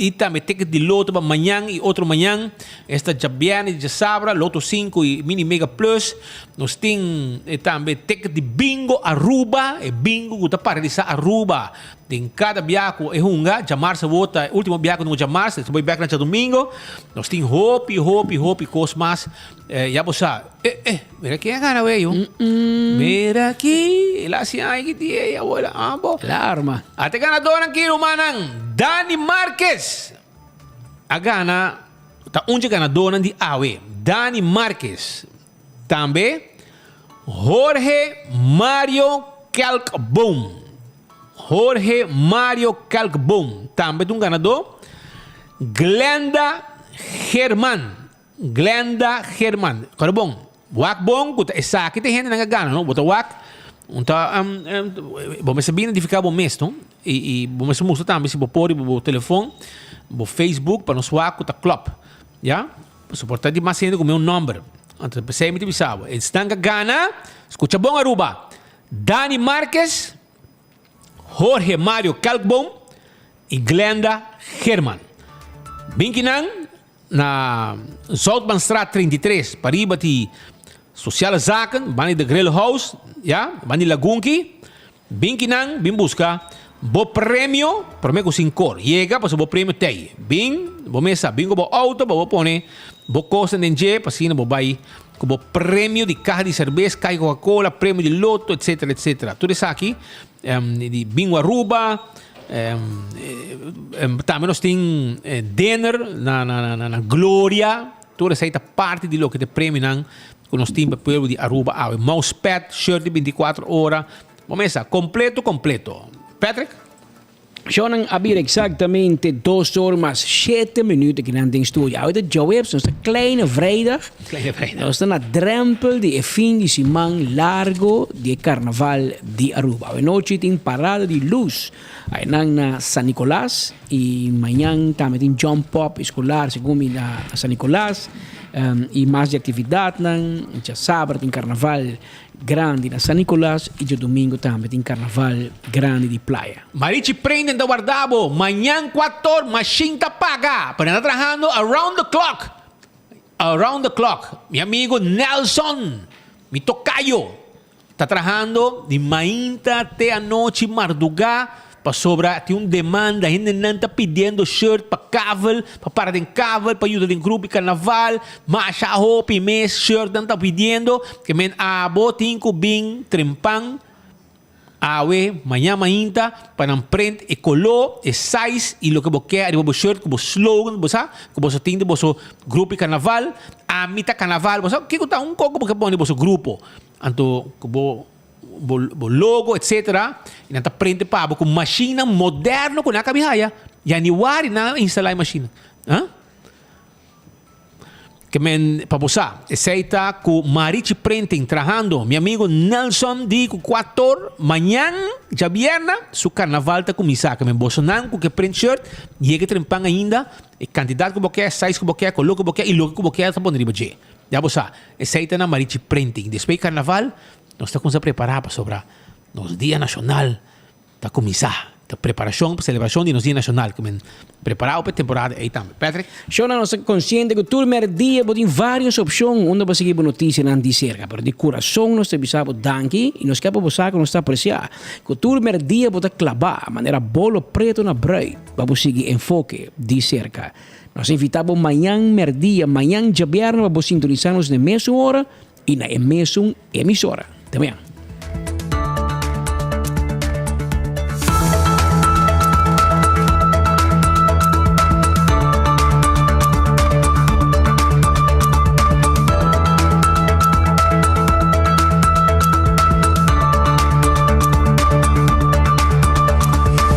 e também ticket de loto para amanhã e outro amanhã. Esta já viene, já sabra, loto 5 e mini mega plus. Nós temos também ticket de bingo Aruba, e bingo que está para realizar Aruba. Em cada biaco é hunga, jamar se vota, último biaco no jamar, se vai biaco na domingo. Nós temos hope, cosmas. Já você mira aqui é cara, velho. Mira aqui, lá se aí que tem, agora, Claro, man. Até ganador aqui, manang, Dani Marquez. A gana, tá onde ganador de AWE, Dani Marquez. Também, Jorge Mario Calcboom. Jorge Mario Calcboom. Também um ganador. Glenda Herman. Agora bom. Wak bom, essa aqui tem gente que gana, não? Bota wak. Vamos saber identificar o mês, não? E vamos mostrar também se vou pôr o telefone, o Facebook, para nos wak, o club. Já? Suportar de mais gente com o meu número. Então, você me divisava. Estão gana. Escuta bom, Aruba. Dani Marquez, Jorge Mario Calcboom e Glenda Herman. Binkinan na Zoutmanstraat 33, pariba de Sociale Zaken, bani de Grill House, ja, bani Lagunki. Binkinan, bin busca, bo prêmio, promego sin cor. Llega, pues bo prêmio tei. Bin, bo mesa, bingo bo auto, bo pone, bo costa nenge, pasina bo bai, bo prêmio de caja de cerveja, caja de Coca-Cola, prêmio de loto, etc, etc. Tudo isso aqui, de bingo Aruba, também nós temos dinner na Glória, toda essa parte de lo que te prêmio que nós temos para o povo de Aruba, mousepad, shirt de 24 horas, vamos essa, completo. Patrick? Shonan abrir exatamente 2 horas mais 7 minuten que não tem estúdio. Uit het Joebs, ons kleine vrijdag. Nós estamos na drempel de fim de semana largo de carnaval de Aruba. A noite tem parada de luz. Aí na San Nicolás e amanhã também tem jump up escolar, segundo na San Nicolás. E mais de atividade, já sábado tem carnaval grande na San Nicolás e de domingo também tem carnaval grande de praia. Marichi prendem da guardabo, amanhã 4 machinta paga, para estar trabajando around the clock. Mi amigo Nelson, mi tocayo, está trabajando de mainta até a noite, madrugada, para sobra, tem demanda, ainda não está pedindo shirt para caval, para parar em caval, para ajudar em grupo de carnaval, mas a roupa e mês, shirt não está pedindo, que men abo, tinko, bing, trempang, awe, manhã ainda, para não prender e color, e size, e lo que você quer, o shirt, o slogan, que você tem, o grupo de carnaval, a mita carnaval, você que está coco porque põe o grupo, então, o logo, etc. E não está prende para com máquina moderna com a cabihaya. E a niwari na instalar a máquina. Que men para você, aceita com Marichi Printing trabajando. Meu amigo Nelson di com 4 manhã, já vierna, su carnaval está começar. Que men bolsonan com que print shirt, e que trempang ainda, e quantidade que você quer, size que você quer, color que você quer, e logo que você quer, está bom riba je. Já você, aceita na Marichi Printing. Depois carnaval, nós estamos a preparar para sobrar nos Dia Nacional da começar. A preparação para a celebração de nos Dia Nacional. Que preparado para a temporada aí também. Patrick? Shona, nós estamos conscientes que todo dia tem várias opções onde você seguir notícias não de cerca. Pero de coração nós te avisamos danke e nós queremos você que nós está apreciar. Que todo dia pode clavar a maneira bolo preto na brei para seguir enfoque de cerca. Nós invitamos amanhã, amanhã de viernes para sintonizar-nos na mesma hora e na mesma emissora. Também.